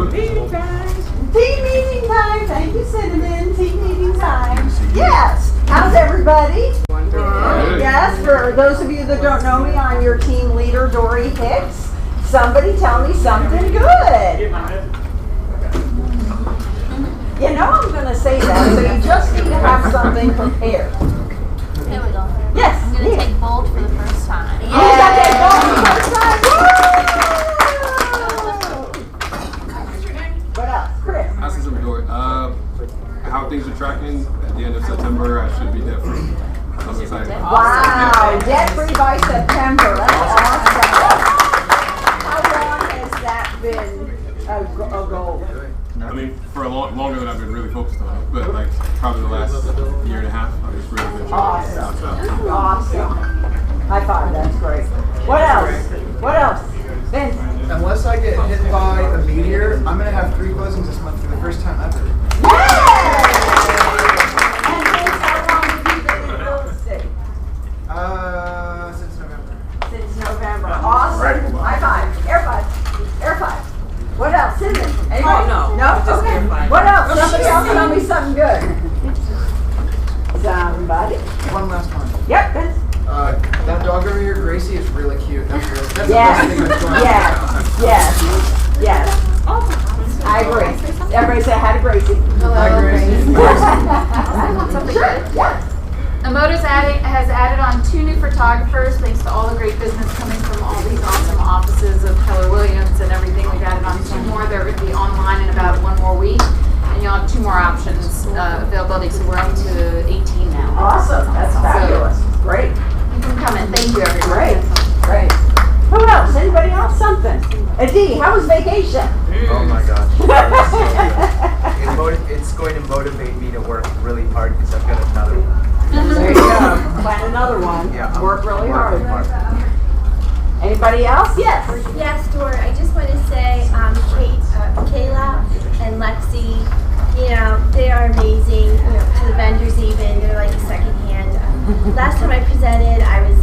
Meeting time. Team meeting time. Thank you, Cinnamon. Team meeting time. Yes. How's everybody? Wonderful. Yes. For those of you that don't know me, I'm your team leader, Dory Hicks. Somebody tell me something good. You know I'm going to say that, so you just need to have something prepared. There we go. Yes. I'm going to take bold for the first time. You got that gold for the first time? What else? Chris? I see some joy. How things are tracking at the end of September, I should be debt free. I'm excited. Wow, debt free by September. That's awesome. How long has that been a goal? I mean, for longer than I've been really focused on it, but like probably the last year and a half, I've just really been trying to Awesome. figure it out. Awesome. High five, that's great. What else? What else? Vince? Unless I get hit by a meteor, I'm going to have 3 closings this month for the first time ever. Yay! And Vince, how long have you been in real estate? Since November. Since November. Awesome. High five. Air five. Air five. What else? Cinnamon? Anybody? No. No? Just Okay. air five. What else? Somebody else tell me something good. Somebody? One last one. Yep, Vince. That dog over here, Gracie, is really cute. That's the best Yes. thing that's going on. Yes. Yes. Yes. I agree. Everybody say hi to Gracie. Hi, Gracie. Something Sure. good. Yes. Emoto's has added on 2 new photographers thanks to all the great business coming from all these awesome offices of Keller Williams and everything. We've added on 2 more. They're going to be online in about 1 more week. And you'll have 2 more options availability, so we're up to 18 now. Awesome. That's fabulous. Great. You can come in. Thank you, everyone. Great. Great. Who else? Anybody else? Something. Adi, how was vacation? Oh my gosh. It's going to motivate me to work really hard because I've got another one. There you go. Plan another one. Yeah, I'm Work really hard. working Anybody else? Yes. Yes, Dora, I just want to say, Kayla and Lexi, they are amazing, to the vendors even, they're like a second hand. Last time I presented, I was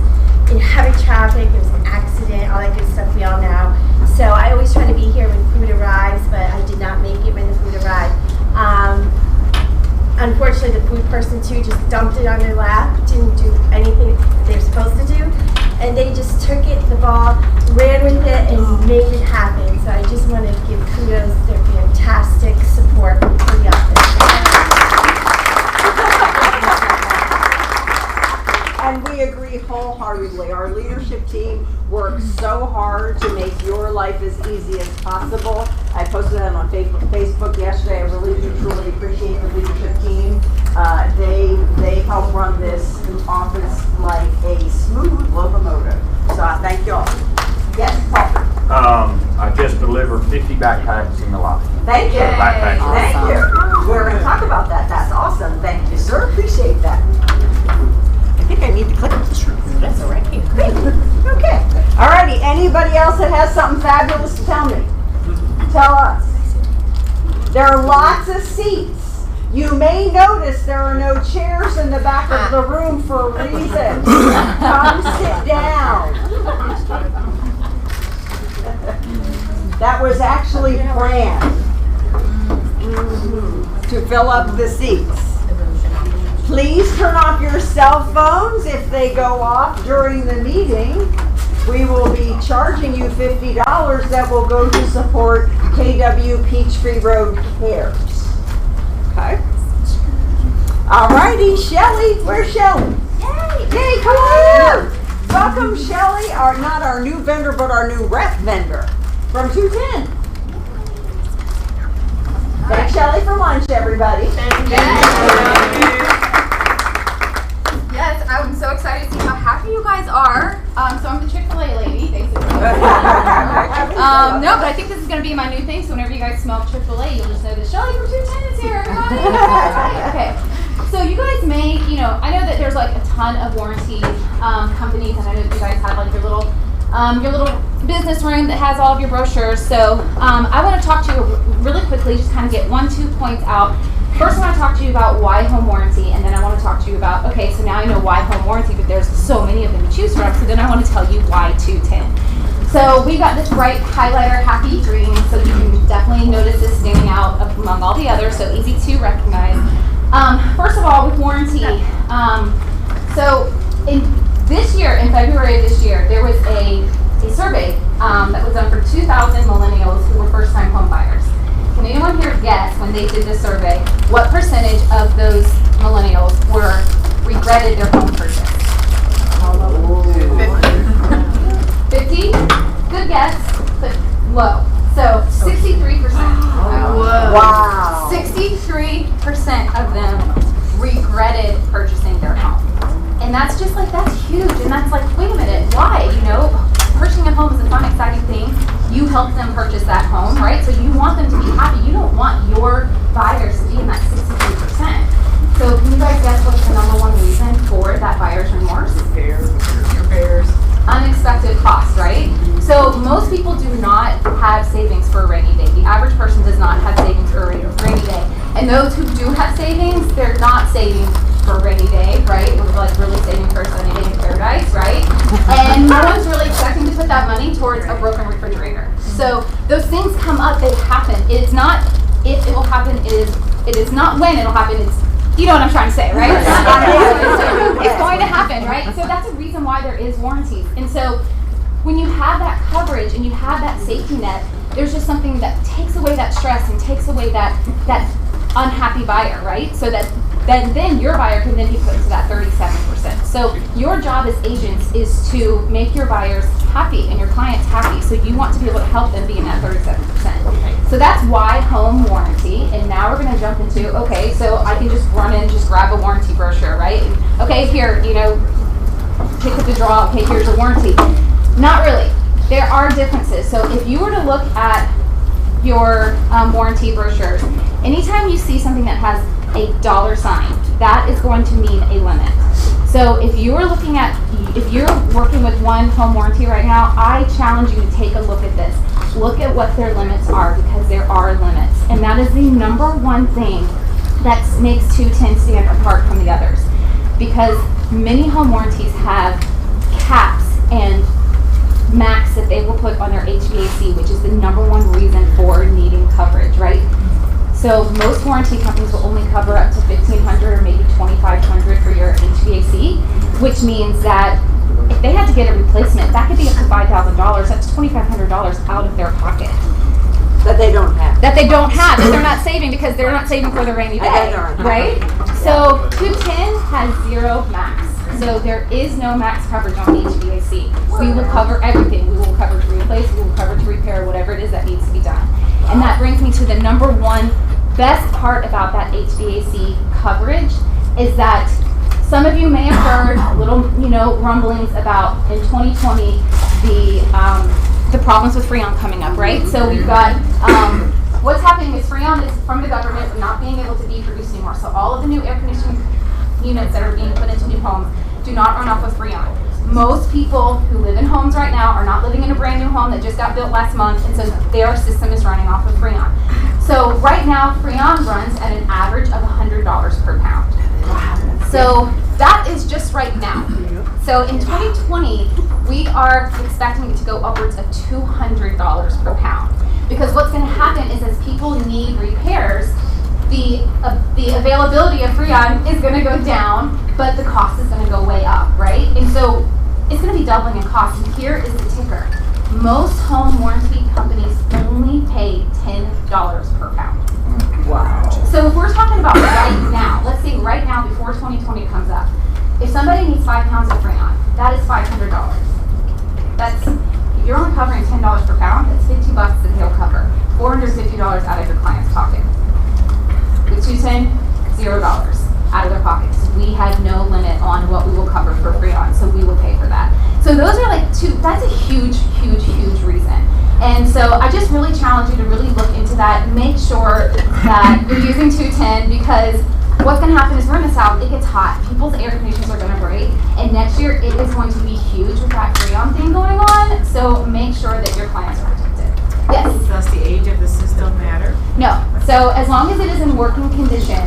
in heavy traffic, there was an accident, all that good stuff we all know. So I always try to be here when food arrives, but I did not make it when the food arrived. Unfortunately, the food person too just dumped it on their lap, didn't do anything they're supposed to do, and they just took it, the ball, ran with it, and made it happen. So I just want to give kudos to their fantastic support for the office. And we agree wholeheartedly. Our leadership team works so hard to make your life as easy as possible. I posted that on Facebook yesterday. I really do truly appreciate the leadership team. They help run this office like a smooth locomotive. So I thank you all. Yes, Paul. I just delivered 50 backpacks in the lot. Thank you. Backpacks. Thank you. We're going to talk about that. That's awesome. Thank you, sir. Appreciate that. I think I need to click this room. That's all right. Okay. Alrighty. Anybody else that has something fabulous to tell me? Tell us. There are lots of seats. You may notice there are no chairs in the back of the room for a reason. Come sit down. That was actually planned to fill up the seats. Please turn off your cell phones if they go off during the meeting. We will be charging you $50 that will go to support KW Peachtree Road Cares. Okay. Alrighty, Shelly. Where's Shelly? Yay, come on. Welcome, Shelly. Not our new vendor, but our new rep vendor from 210. Thanks, Shelly, for lunch, everybody. Thank you. Yes, I'm so excited to see how happy you guys are. So I'm the Chick-fil-A lady, basically. No, but I think this is going to be my new thing. So whenever you guys smell Chick-fil-A, you'll just know that Shelly from 210 is here. Okay. So you guys may, I know that there's like a ton of warranty companies, and I know that you guys have like your little business room that has all of your brochures. So I want to talk to you really quickly, just kind of get 1-2 points out. First, I want to talk to you about why home warranty, and then I want to talk to you about, okay, so now I know why home warranty, but there's so many of them to choose from, so then I want to tell you why 210. So we got this bright highlighter Happy Dream, so you can definitely definitely notice this standing out among all the others, so easy to recognize. First of all, with warranty, so in February of this year, there was a survey that was done for 2,000 millennials who were first-time home buyers. Can anyone here guess, when they did this survey, what percentage of those millennials regretted their home purchase? 50? Good guess, but low. So 63%. Wow. 63% of them regretted purchasing their home. And that's just like, that's huge. And that's like, wait a minute, why? You know, purchasing a home is a fun, exciting thing. You help them purchase that home, right? So you want them to be happy. You don't want your buyers to be in that 63%. So can you guys guess what's the number one reason for that buyer's remorse? Repairs. Unexpected costs, right? So most people do not have savings for a rainy day. The average person does not have savings for a rainy day. And those who do have savings, they're not saving for a rainy day, right? We're like really saving for a sunny day in paradise, right? And no one's really expecting to put that money towards a broken refrigerator. So those things come up, they happen. It's not if it will happen, it is not when it'll happen, it's, you know what I'm trying to say, right? It's going to happen, right? So that's a reason why there is warranties. And so when you have that coverage and you have that safety net, there's just something that takes away that stress and takes away that unhappy buyer, right? So that then your buyer can then be put into that 37%. So your job as agents is to make your buyers happy and your clients happy. So you want to be able to help them be in that 37%. So that's why home warranty. And now we're going to jump into, okay, so I can just run in and just grab a warranty brochure, right? And, okay, here, you know, pick up the draw, okay, here's a warranty. Not really. There are differences. So if you were to look at your warranty brochures, anytime you see something that has a dollar sign, that is going to mean a limit. So if you're working with one home warranty right now, I challenge you to take a look at this. Look at what their limits are, because there are limits. And that is the number one thing that makes 210 stand apart from the others. Because many home warranties have caps and max that they will put on their HVAC, which is the number one reason for needing coverage, right? So most warranty companies will only cover up to $1,500 or maybe $2,500 for your HVAC, which means that if they had to get a replacement, that could be up to $5,000. That's $2,500 out of their pocket. That they don't have. That they're not saving because they're not saving for the rainy day, right? So 210 has zero max. So there is no max coverage on HVAC. We will cover everything. We will cover to replace, we will cover to repair, whatever it is that needs to be done. And that brings me to the number one best part about that HVAC coverage is that some of you may have heard little, rumblings about in 2020 the problems with Freon coming up, right? So we've got what's happening is Freon is from the government not being able to be produced anymore. So all of the new air conditioning units that are being put into new homes do not run off of Freon. Most people who live in homes right now are not living in a brand new home that just got built last month, and so their system is running off of Freon. So right now, Freon runs at an average of $100 per pound. So that is just right now. So in 2020, we are expecting it to go upwards of $200 per pound. Because what's going to happen is as people need repairs, the availability of Freon is going to go down, but the cost is going to go way up, right? And so it's going to be doubling in cost. And here is the ticker. Most home warranty companies only pay $10 per pound. Wow. So if we're talking about right now, let's say right now before 2020 comes up, if somebody needs 5 pounds of Freon, that is $500. That's, if you're only covering $10 per pound, that's $50 that they'll cover. $450 out of your client's pocket. With 210, $0 out of their pockets. We have no limit on what we will cover for Freon, so we will pay for that. So those are like that's a huge, huge, huge reason. And so I just really challenge you to really look into that. Make sure that you're using 210, because what's going to happen is we're in the South, it gets hot. People's air conditioners are going to break. And next year, it is going to be huge with that Freon thing going on. So make sure that your clients are protected. Yes? Does the age of the system matter? No. So as long as it is in working condition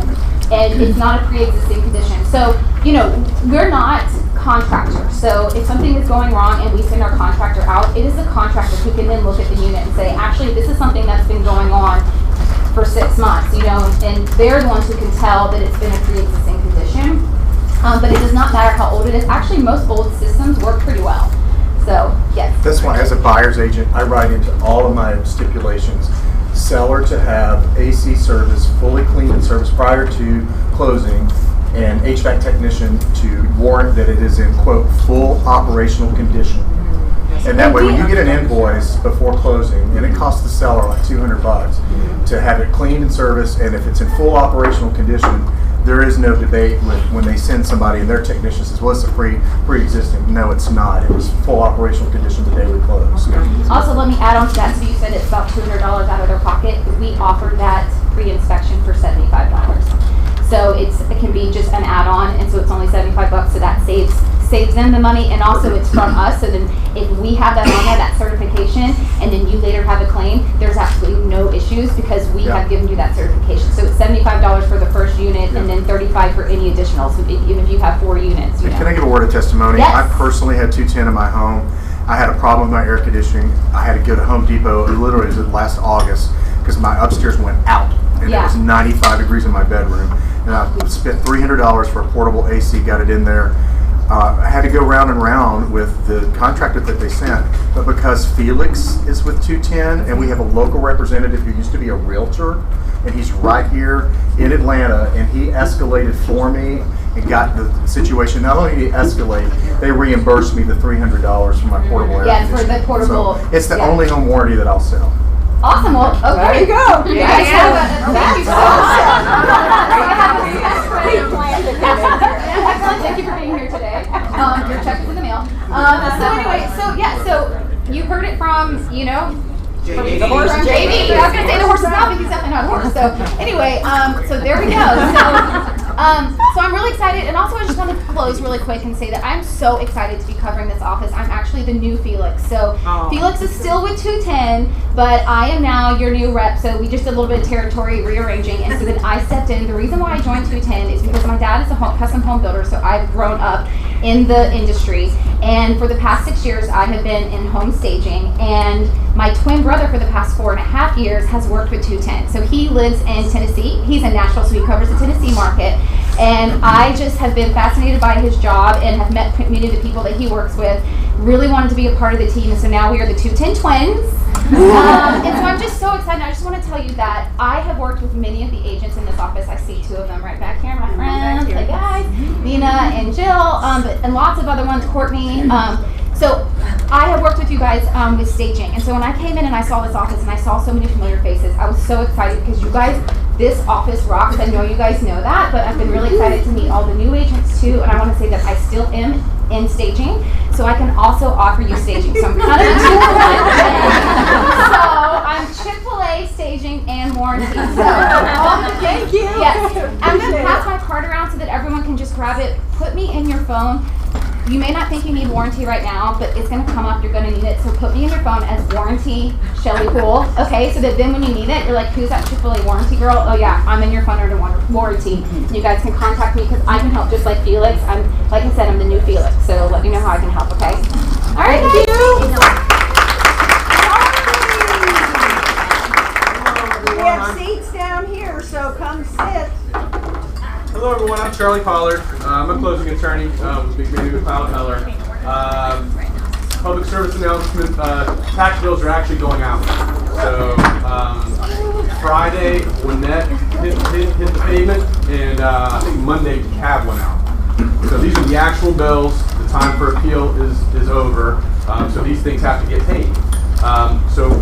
and it's not a pre-existing condition. So, we're not contractors. So if something is going wrong and we send our contractor out, it is the contractor who can then look at the unit and say, actually, this is something that's been going on for 6 months, you know, and they're the ones who can tell that it's been a pre-existing condition. But it does not matter how old it is. Actually, most old systems work pretty well. So, yes. That's why, as a buyer's agent, I write into all of my stipulations, seller to have AC service fully cleaned and serviced prior to closing, and HVAC technician to warrant that it is in, quote, full operational condition. And that way, when you get an invoice before closing, and it costs the seller like $200 to have it cleaned and serviced, and if it's in full operational condition, there is no debate with when they send somebody and their technician says, well, it's a pre-existing. No, it's not. It was full operational condition the day we closed. Also, let me add on to that. So you said it's about $200 out of their pocket. We offer that pre-inspection for $75. So it can be just an add-on, and so it's only $75. So that saves them the money, and also it's from us. So then if we have that on there, that certification, and then you later have a claim, there's absolutely no issues because we have given you that certification. So it's $75 for the first unit, and then $35 for any additional. So even if you have 4 units, you know. Can I give a word of testimony? Yes. I personally had 210 in my home. I had a problem with my air conditioning. I had to go to Home Depot. It literally was last August because my upstairs went out, and it was 95 degrees in my bedroom. And I spent $300 for a portable AC, got it in there. I had to go round and round with the contractor that they sent, but because Felix is with 210 and we have a local representative who used to be a realtor, and he's right here in Atlanta, and he escalated for me and got the situation. Not only did he escalate, they reimbursed me the $300 for my portable air Yes, for conditioning. the portable. So it's the only home warranty that I'll sell. Awesome. Well, okay. There you go. You guys thank you so much. Excellent. Thank you for being here today. Your check is in the mail. So anyway, so you heard it from, you know, JD. the horse. JD. I was going to say the horse is not, because he's definitely not a horse. So anyway, so there we go. So I'm really excited, and also I just want to close really quick and say that I'm so excited to be covering this office. I'm actually the new Felix. So Felix is still with 210, but I am now your new rep. So we just did a little bit of territory rearranging, and so then I stepped in. The reason why I joined 210 is because my dad is a custom home builder, so I've grown up in the industry, and for the past 6 years I have been in home staging, and my twin brother for the past 4.5 years has worked with 210. So he lives in Tennessee. He's in Nashville, so he covers the Tennessee market. And I just have been fascinated by his job and have met many of the people that he works with. Really wanted to be a part of the team, and so now we are the 210 twins. And so I'm just so excited. I just want to tell you that I have worked with many of the agents in this office. I see 2 of them right back here, my friends. Hey guys, Nina and Jill, and lots of other ones, Courtney. So I have worked with you guys with staging, and so when I came in and I saw this office and I saw so many familiar faces, I was so excited because you guys, this office rocks. I know you guys know that, but I've been really excited to meet all the new agents too, and I want to say that I still am in staging, so I can also offer you staging. So I'm kind of a two-for-one. So I'm Chick-fil-A, staging, and warranty. So Thank you. yes, I'm going to pass my card around so that everyone can just grab it. Put me in your phone. You may not think you need warranty right now, but it's going to come up. You're going to need it. So put me in your phone as warranty Shelly Poole. Okay, so that then when you need it, you're like, who's that Chick-fil-A warranty girl? Oh yeah, I'm in your phone under warranty. You guys can contact me because I can help just like Felix. Like I said, I'm the new Felix. So let me know how I can help, okay? All right, Thank you. We have seats down here, so come sit. Hello everyone, I'm Charlie Pollard. I'm a closing attorney with Big Baby with Fowler Heller. Public service announcement, tax bills are actually going out. So Friday, Winnett hit the pavement, and I think Monday, cab went out. So these are the actual bills. The time for appeal is over. So these things have to get paid. So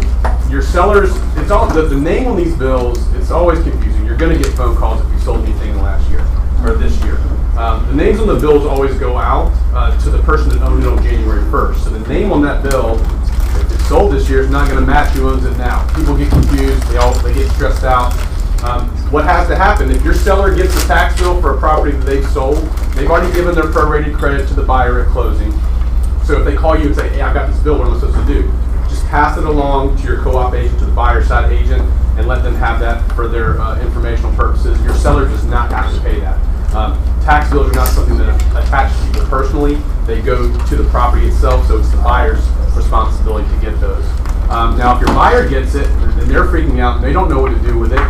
your sellers, it's all the name on these bills. It's always confusing. You're going to get phone calls if you sold anything last year or this year. The names on the bills always go out to the person that owned it on January 1st. So the name on that bill, if it's sold this year, is not going to match who owns it now. People get confused. They get stressed out. What has to happen if your seller gets a tax bill for a property that they've sold? They've already given their prorated credit to the buyer at closing. So if they call you and say, "Hey, I've got this bill. What am I supposed to do?" Just pass it along to your co-op agent, to the buyer side agent, and let them have that for their informational purposes. Your seller does not have to pay that. Tax bills are not something that attach to people personally. They go to the property itself, so it's the buyer's responsibility to get those. Now, if your buyer gets it, and they're freaking out, and they don't know what to do with it,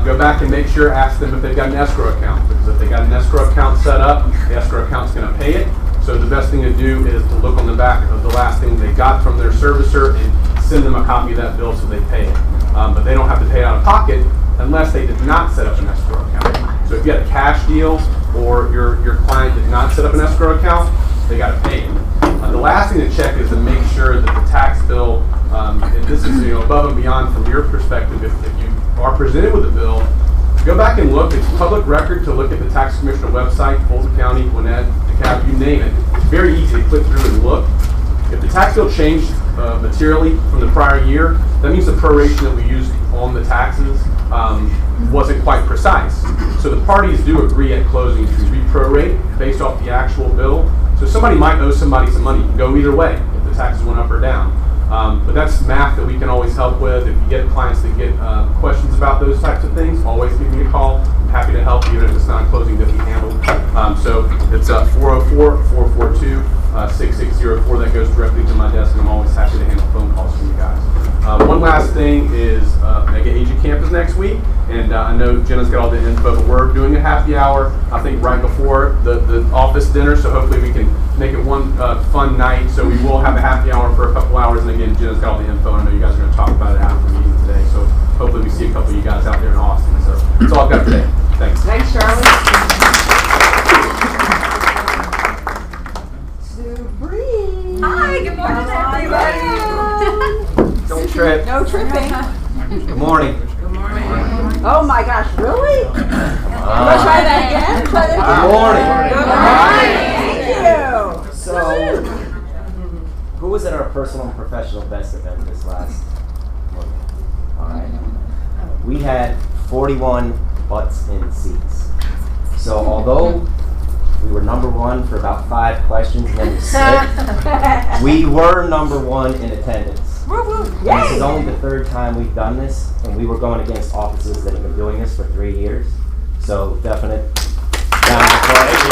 go back and make sure, ask them if they've got an escrow account, because if they got an escrow account set up, the escrow account's going to pay it. So the best thing to do is to look on the back of the last thing they got from their servicer and send them a copy of that bill so they pay it. But they don't have to pay it out of pocket unless they did not set up an escrow account. So if you had a cash deal or your client did not set up an escrow account, they got to pay it. The last thing to check is to make sure that the tax bill, and this is above and beyond from your perspective, if you are presented with a bill, go back and look. It's public record to look at the tax commissioner website, Fulton County, Gwinnett, DeKalb, you name it. It's very easy to click through and look. If the tax bill changed materially from the prior year, that means the proration that we used on the taxes wasn't quite precise. So the parties do agree at closing to re-prorate based off the actual bill. So somebody might owe somebody some money. It can go either way if the taxes went up or down. But that's math that we can always help with. If you get clients that get questions about those types of things, always give me a call. I'm happy to help, even if it's not closing that we handle. So it's 404-442-6604. That goes directly to my desk, and I'm always happy to handle phone calls from you guys. One last thing is Mega Agent Camp is next week, and I know Jenna's got all the info, but we're doing a happy hour, I think right before the office dinner, so hopefully we can make it one fun night. So we will have a happy hour for a couple hours, and again, Jenna's got all the info. I know you guys are going to talk about it after the meeting today, so hopefully we see a couple of you guys out there in Austin. So that's all I've got today. Thanks. Thanks, Charlie. Hi, good morning, everybody. Don't trip. No tripping. Good morning. Good morning. Oh my gosh, really? Want to try that again? Try that again. Good morning. Thank you. So, who was at our personal and professional best event this last month? All right. We had 41 butts in seats. So, although we were number one for about 5 questions and then we slipped, we were number one in attendance. And this is only the 3rd time we've done this, and we were going against offices that have been doing this for 3 years. So, definite round of applause.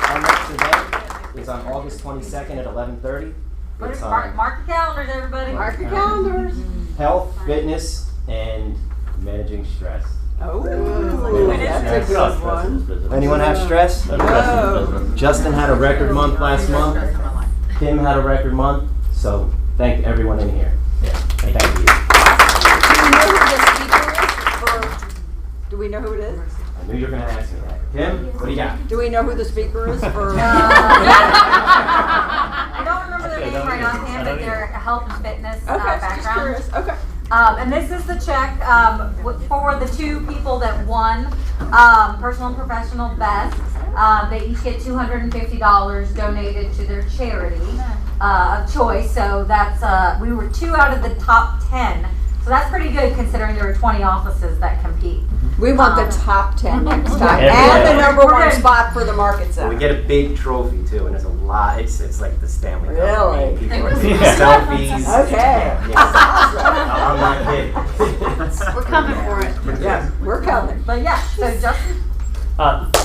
Our next event is on August 22nd at 11:30. It's on Mark your calendars, everybody. Mark your calendars. health, fitness, and managing stress. Oh, that's a good one. Anyone have stress? No. Justin had a record month last month. Kim had a record month. So thank everyone in here. Yeah, thank you. Do we know who it is? I knew you were going to ask me that. Kim, what do you got? Do we know who the speaker is for? I don't remember their name right offhand, but they're a health and fitness Okay, just background. curious. Okay. And this is the check for the 2 people that won personal and professional best. They each get $250 donated to their charity of choice. So that's we were 2 out of the top 10. So that's pretty good considering there were 20 offices that compete. We want the top 10 next time, Yeah. and the number 1 spot for the market center. We get a big trophy too, and there's a lot. It's like the Stanley Cup. Really? People are taking selfies. Okay. I'm not kidding. We're coming for it. Yeah, we're coming. But yeah, so Justin.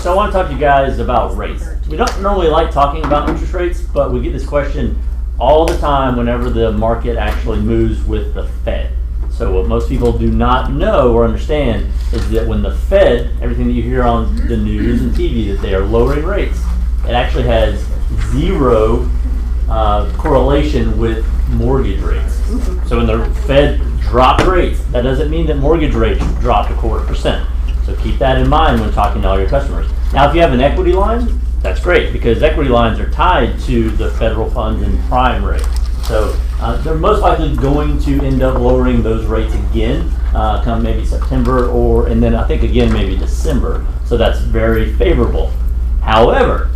So I want to talk to you guys about rates. We don't normally like talking about interest rates, but we get this question all the time whenever the market actually moves with the Fed. So what most people do not know or understand is that when the Fed, everything that you hear on the news and TV, that they are lowering rates, it actually has 0 correlation with mortgage rates. So when the Fed dropped rates, that doesn't mean that mortgage rates dropped 0.25%. So keep that in mind when talking to all your customers. Now, if you have an equity line, that's great because equity lines are tied to the federal funds and prime rate. So they're most likely going to end up lowering those rates again, come maybe September and then I think again maybe December. So that's very favorable. However,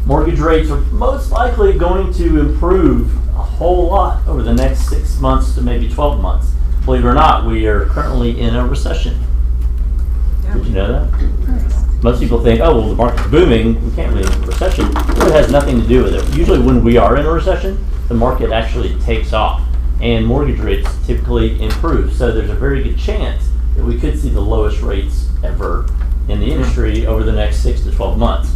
mortgage rates are most likely going to improve a whole lot over the next 6 months to maybe 12 months. Believe it or not, we are currently in a recession. Did you know that? Most people think, oh, well, the market's booming, we can't be in a recession. It really has nothing to do with it. Usually when we are in a recession, the market actually takes off and mortgage rates typically improve. So there's a very good chance that we could see the lowest rates ever in the industry over the next 6 to 12 months.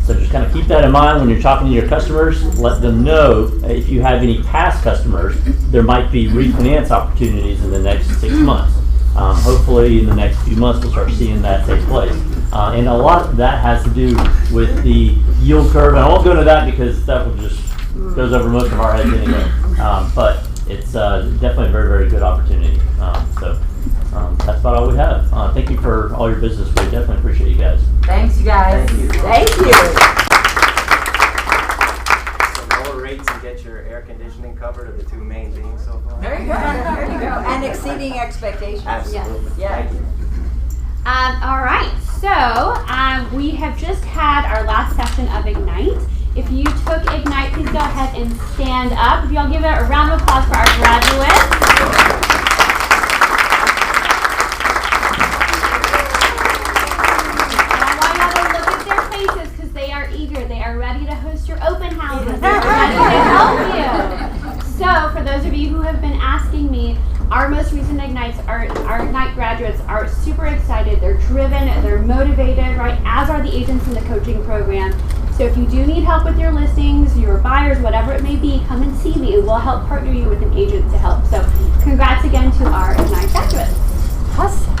So just kind of keep that in mind when you're talking to your customers. Let them know if you have any past customers, there might be refinance opportunities in the next 6 months. Hopefully in the next few months we'll start seeing that take place. And a lot of that has to do with the yield curve. And I won't go into that because that will just goes over most of our heads anyway. But it's definitely a very, very good opportunity. That's about all we have. Thank you for all your business. We definitely appreciate you guys. Thanks, you guys. Thank you. Thank you. So lower rates and get your air conditioning covered are the two main things so far. There you go. There you go. And exceeding expectations. Absolutely. Yeah. Thank you. All right, so we have just had our last session of Ignite. If you took Ignite, please go ahead and stand up. If y'all give it a round of applause for our graduates. They are eager. They are ready to host your open houses. They're ready to help you. So, for those of you who have been asking me, our most recent Ignites, our Ignite graduates are super excited. They're driven. They're motivated, right? As are the agents in the coaching program. So, if you do need help with your listings, your buyers, whatever it may be, come and see me. We'll help partner you with an agent to help. So, congrats again to our Ignite graduates. Awesome.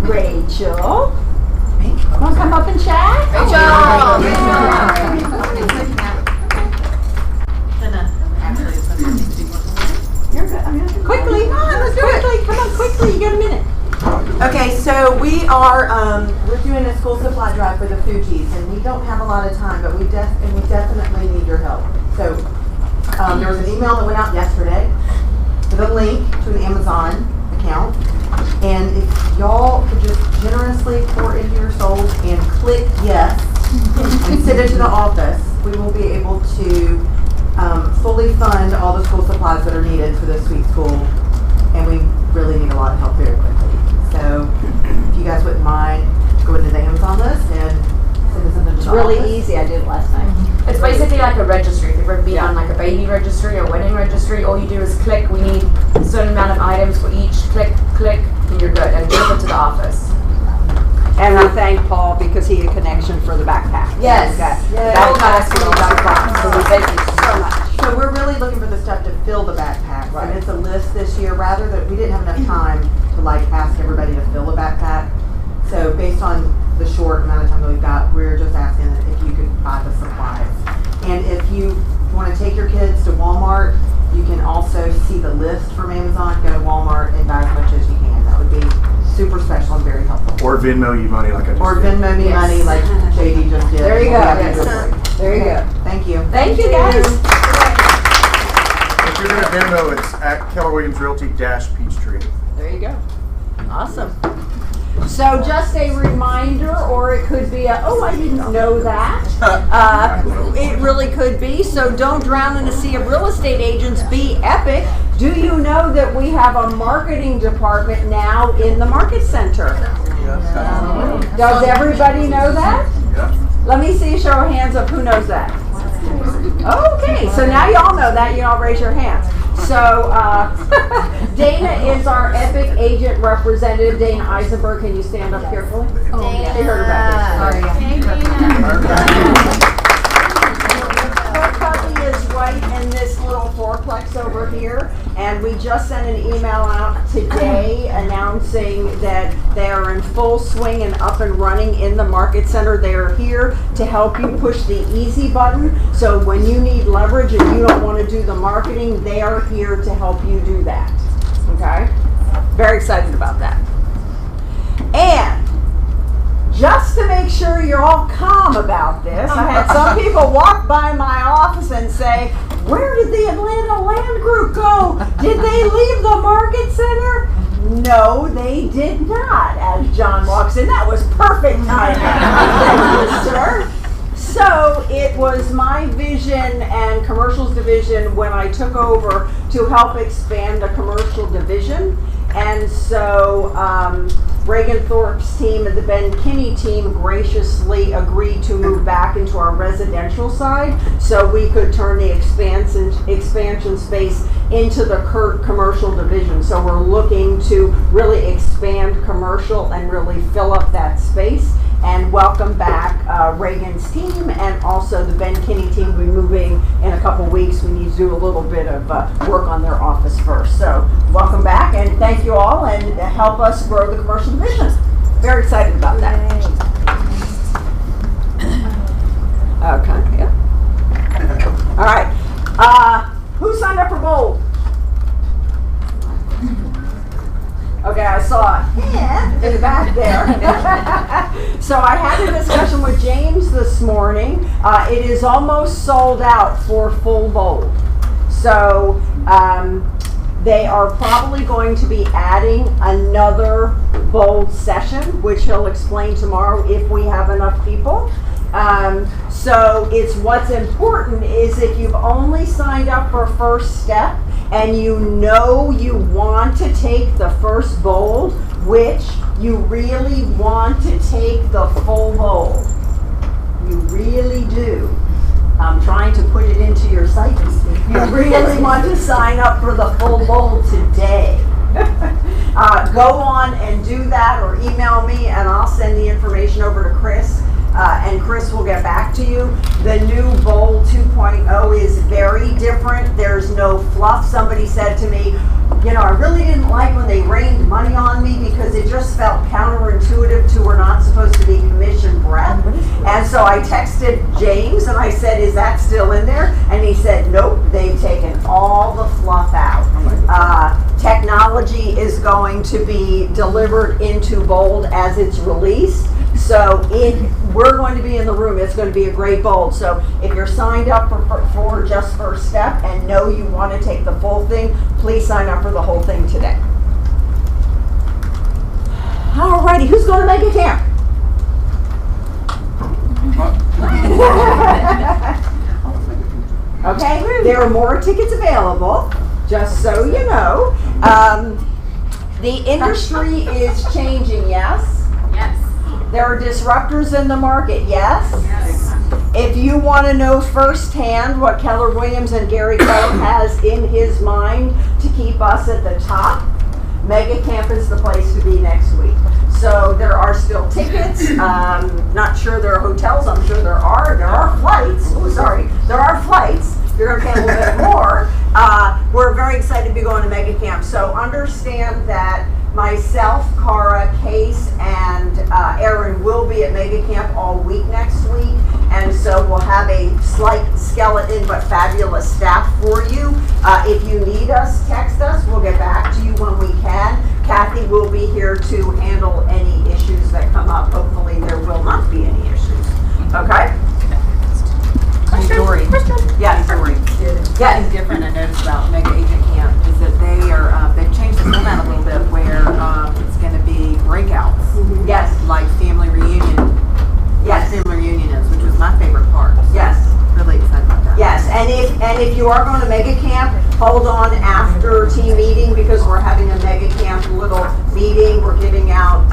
Rachel, want to come up and chat? You're good. Quickly, come on, let's do it. Come on, quickly. You got a minute. Okay, so we are we're doing a school supply drive for the Fugees, and we don't have a lot of time, but we definitely need your help. So there was an email that went out yesterday with a link to an Amazon account. And if y'all could just generously pour into your souls and click yes and send it to the office, we will be able to fully fund all the school supplies that are needed for this sweet school. And we really need a lot of help very quickly. So if you guys wouldn't mind going to the Amazon list and send us into the It's really office. easy. I did it last night. It's basically like a registry. If you've ever been on like a baby registry or wedding registry, all you do is click. We need a certain amount of items for each. Click, and you're good. And give it to the office. And I thank Paul because he had a connection for the backpack. Yes. Okay. Yes. Backpack for the backpack. So we thank you so much. So we're really looking for the stuff to fill the backpacks. Right. And it's a list this year, rather that we didn't have enough time to like ask everybody to fill a backpack. So based on the short amount of time that we've got, we're just asking if you could buy the supplies. And if you want to take your kids to Walmart, you can also see the list from Amazon, go to Walmart and buy as much as you can. That would be super special and very helpful. Or Venmo you money like I just Or did. Venmo me money like JD just did. There you go. Yeah, Yes. There you go. Thank you. Thank you, guys. If you're going to Venmo, it's at Keller Williams Realty Peachtree. There you go. Awesome. So just a reminder, or it could be a, oh, I didn't know that. It really could be. So don't drown in a sea of real estate agents. Be epic. Do you know that we have a marketing department now in the market center? Does everybody know that? Let me see a show of hands of who knows that. Okay, so now you all know that. You all raise your hands. So Dana is our Epic agent representative. Dana Eisenberg, can you stand up carefully? Dana. They heard about this. Hey, Dana. Her cubby is right in this little fourplex over here, and we just sent an email out today announcing that they are in full swing and up and running in the market center. They are here to help you push the easy button. So when you need leverage and you don't want to do the marketing, they are here to help you do that. Okay? Very excited about that. And just to make sure you're all calm about this, I had some people walk by my office and say, where did the Atlanta Land Group go? Did they leave the market center? No, they did not, as John walks in. That was perfect timing. Thank you, sir. So it was my vision and commercials division when I took over to help expand the commercial division. And so Reagan Thorpe's team and the Ben Kinney team graciously agreed to move back into our residential side so we could turn the expansion expansion space into the commercial division. So we're looking to really expand commercial and really fill up that space. And welcome back Reagan's team and also the Ben Kinney team. We're moving in a couple weeks. We need to do a little bit of work on their office first. So welcome back and thank you all and help us grow the commercial division. Very excited about that. Okay, yeah. All right. Who signed up for Bold? Okay, I saw a hand in the back there. So I had a discussion with James this morning. It is almost sold out for full Bold. So they are probably going to be adding another Bold session, which he'll explain tomorrow if we have enough people. So it's what's important is if you've only signed up for first step and you know you want to take the first Bold, which you really want to take the full Bold. You really do. I'm trying to put it into your psyche. You really want to sign up for the full Bold today. Go on and do that or email me and I'll send the information over to Chris. And Chris will get back to you. The new Bold 2.0 is very different. There's no fluff. Somebody said to me, you know, I really didn't like when they rained money on me because it just felt counterintuitive to we're not supposed to be commission breath. And so I texted James and I said, is that still in there? And he said, nope, they've taken all the fluff out. Technology is going to be delivered into Bold as it's released. So we're going to be in the room. It's going to be a great Bold. So if you're signed up for just first step and know you want to take the full thing, please sign up for the whole thing today. Alrighty, who's going to make a camp? Okay, there are more tickets available, just so you know. The industry is changing, yes? Yes. There are disruptors in the market, yes? Yes. If you want to know firsthand what Keller Williams and Gary Kellum has in his mind to keep us at the top, Mega Camp is the place to be next week. So there are still tickets. Not sure there are hotels. I'm sure there are. There are flights. Oh, sorry. There are flights. You're going to pay a little bit more. We're very excited to be going to Mega Camp. So understand that myself, Cara, Case, and Aaron will be at Mega Camp all week next week. And so we'll have a slight skeleton but fabulous staff for you. If you need us, text us. We'll get back to you when we can. Kathy will be here to handle any issues that come up. Hopefully there will not be any issues. Okay? Hey, Dory. Yes. Dory. Something different I noticed about Mega Agent Camp is that they've changed the format a little bit where it's going to be breakouts. Mm-hmm. Yes. Like family reunion. Yes. Like family reunion is, which was my favorite part. Yes. Really excited about that. Yes, and if you are going to Mega Camp, hold on after team meeting because we're having a Mega Camp little meeting. We're giving out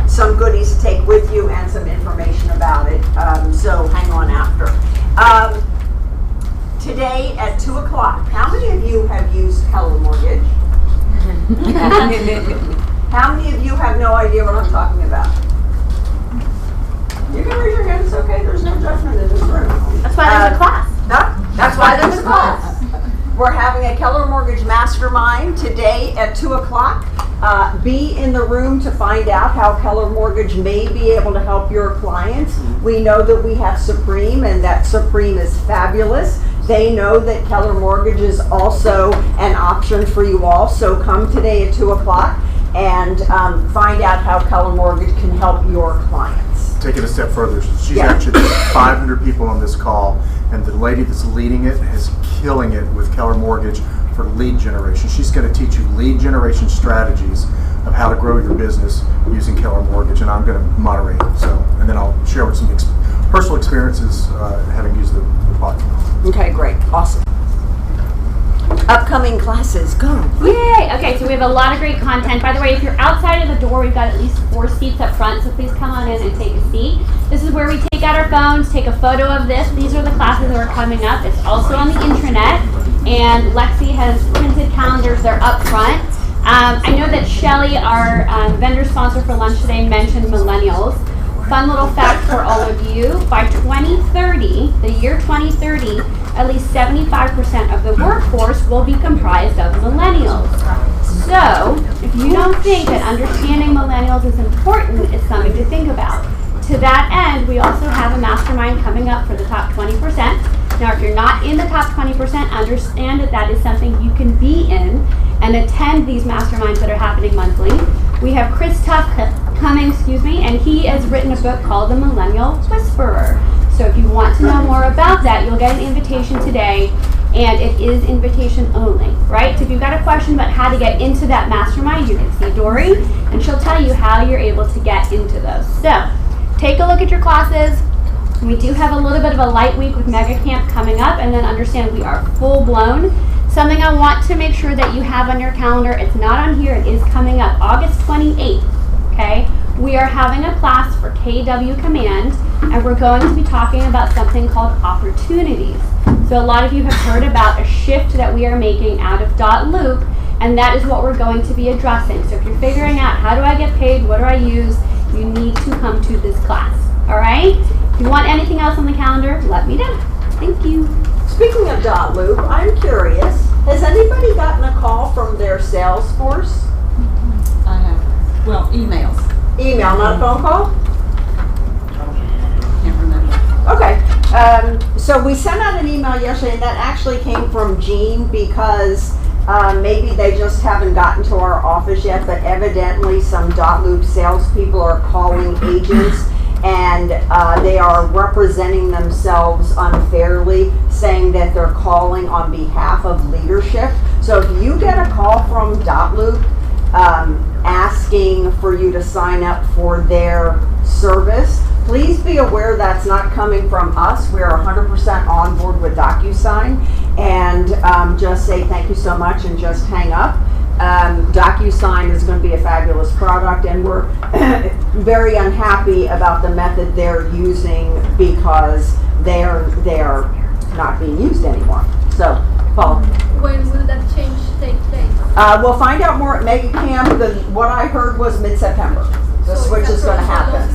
some goodies to take with you and some information about it. So hang on after. Today at 2 o'clock, how many of you have used Kellum Mortgage? How many of you have no idea what I'm talking about? You can raise your hand, it's okay, there's no judgment in this room. That's why there's a class. No, that's why there's a class. We're having a Keller Mortgage Mastermind today at 2 o'clock. Be in the room to find out how Keller Mortgage may be able to help your clients. We know that we have Supreme and that Supreme is fabulous. They know that Keller Mortgage is also an option for you all. So come today at 2 o'clock and find out how Keller Mortgage can help your clients. Take it a step further. She's actually 500 people on this call, and the lady that's leading it is killing it with Keller Mortgage for lead generation. She's going to teach you lead generation strategies of how to grow your business using Keller Mortgage, and I'm going to moderate it. So, and then I'll share with some personal experiences having used the platform. Okay, great, awesome. Upcoming classes, go. Yay! Okay, so we have a lot of great content. By the way, if you're outside of the door, we've got at least 4 seats up front, so please come on in and take a seat. This is where we take out our phones, take a photo of this. These are the classes that are coming up. It's also on the intranet. And and Lexi has printed calendars. They're up front. I know that Shelly, our vendor sponsor for lunch today, mentioned millennials. Fun little fact for all of you, by 2030, the year 2030, at least 75% of the workforce will be comprised of millennials. So, if you don't think that understanding millennials is important, it's something to think about. To that end, we also have a mastermind coming up for the top 20%. Now, if you're not in the top 20%, understand that that is something you can be in and attend these masterminds that are happening monthly. We have Chris Tuff coming, and he has written a book called The Millennial Whisperer. So if you want to know more about that, you'll get an invitation today, and it is invitation only, right? So if you've got a question about how to get into that mastermind, you can see Dory, and she'll tell you how you're able to get into those. So take a look at your classes. We do have a little bit of a light week with Mega Camp coming up, and then understand we are full blown. Something I want to make sure that you have on your calendar, it's not on here, it is coming up August 28th, okay? We are having a class for KW Command, and we're going to be talking about something called opportunities. So a lot of you have heard about a shift that we are making out of .loop, and that is what we're going to be addressing. So if you're figuring out how do I get paid, what do I use, you need to come to this class, all right? If you want anything else on the calendar, let me know. Thank you. Speaking of .loop, I'm curious, has anybody gotten a call from their sales force? I have. Well, emails. Email, not a phone call? Can't remember. Okay. So we sent out an email yesterday, and that actually came from Jean because maybe they just haven't gotten to our office yet, but evidently some .loop salespeople are calling agents, and they are representing themselves unfairly, saying that they're calling on behalf of leadership. So if you get a call from .loop asking for you to sign up for their service, please be aware that's not coming from us. We're 100% on board with DocuSign, and just say thank you so much and just hang up. DocuSign is going to be a fabulous product, and we're very unhappy about the method they're using because they are not being used anymore. So, Paul. When will that change take place? We'll find out more at Mega Camp. What I heard was mid-September. The switch is going to happen.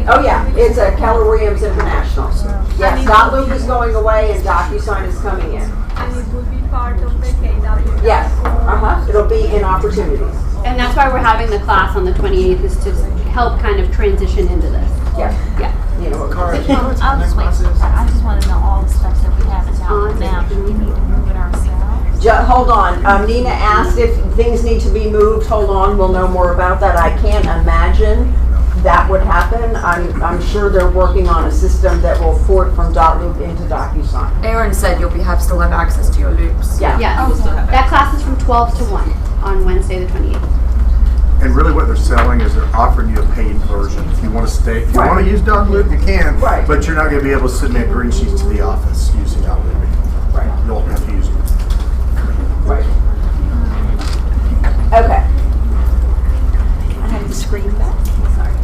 Oh yeah, it's a Keller Williams International. Yes, .loop is going away and DocuSign is coming in. And it will be part of the KW. Yes, it'll be in opportunities. And that's why we're having the class on the 28th, is to help kind of transition into this. Yeah. Yeah. You know what I'll just wait. I just want to know all the stuff that we have now. Do we need to move it ourselves? Hold on. Nina asked if things need to be moved. Hold on, we'll know more about that. I can't imagine that would happen. I'm sure they're working on a system that will port from .loop into DocuSign. Aaron said you'll still have access to your loops. Yeah. Yeah. That class is from 12 to 1 on Wednesday the 28th. And really what they're selling is they're offering you a paid version. If you want to stay, if you want to use .loop, you can, but you're not going to be able to submit green sheets to the office using .loop. Right. You won't have to use it. Right. Okay. I have the screen back. Sorry.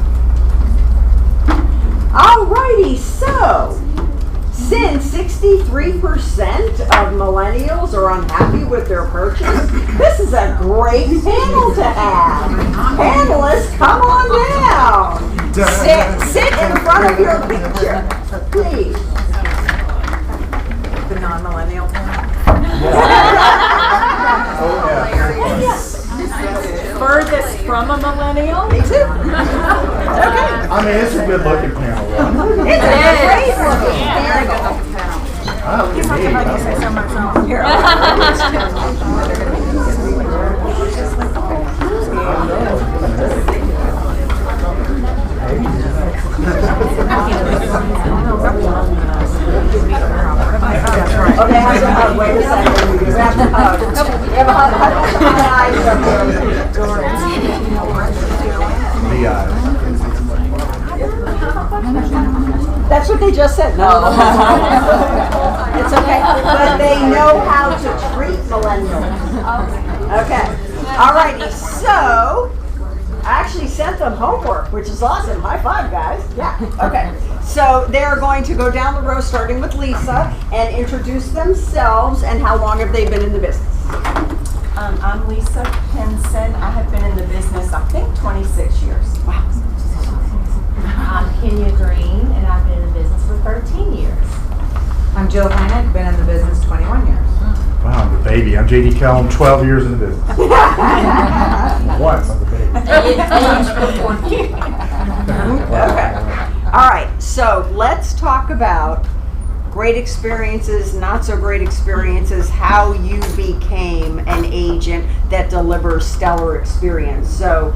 Alrighty, so since 63% of millennials are unhappy with their purchase, this is a great panel to have. Panelists, come on down. Sit in front of your picture, please. The non-millennial panel. Furthest from a millennial? Me too. Okay. I mean, it's a good looking panel, though. It's a great looking panel. Okay, wait a second. We have to hug. We have a hug. That's what they just said. No. It's okay. But they know how to treat millennials. Okay. Alrighty. So, I actually sent them homework, which is awesome. High five, guys. Yeah. Okay. So they're going to go down the row, starting with Lisa, and introduce themselves and how long have they been in the business? I'm Lisa Pinson. I have been in the business, I think, 26 years. Wow. I'm Kenya Green, and I've been in the business for 13 years. I'm Jill Heineck, been in the business 21 years. Wow, I'm the baby. I'm JD Kellum, 12 years in the business. Once, I'm the baby. Okay. All right, so let's talk about great experiences, not so great experiences, how you became an agent that delivers stellar experience. So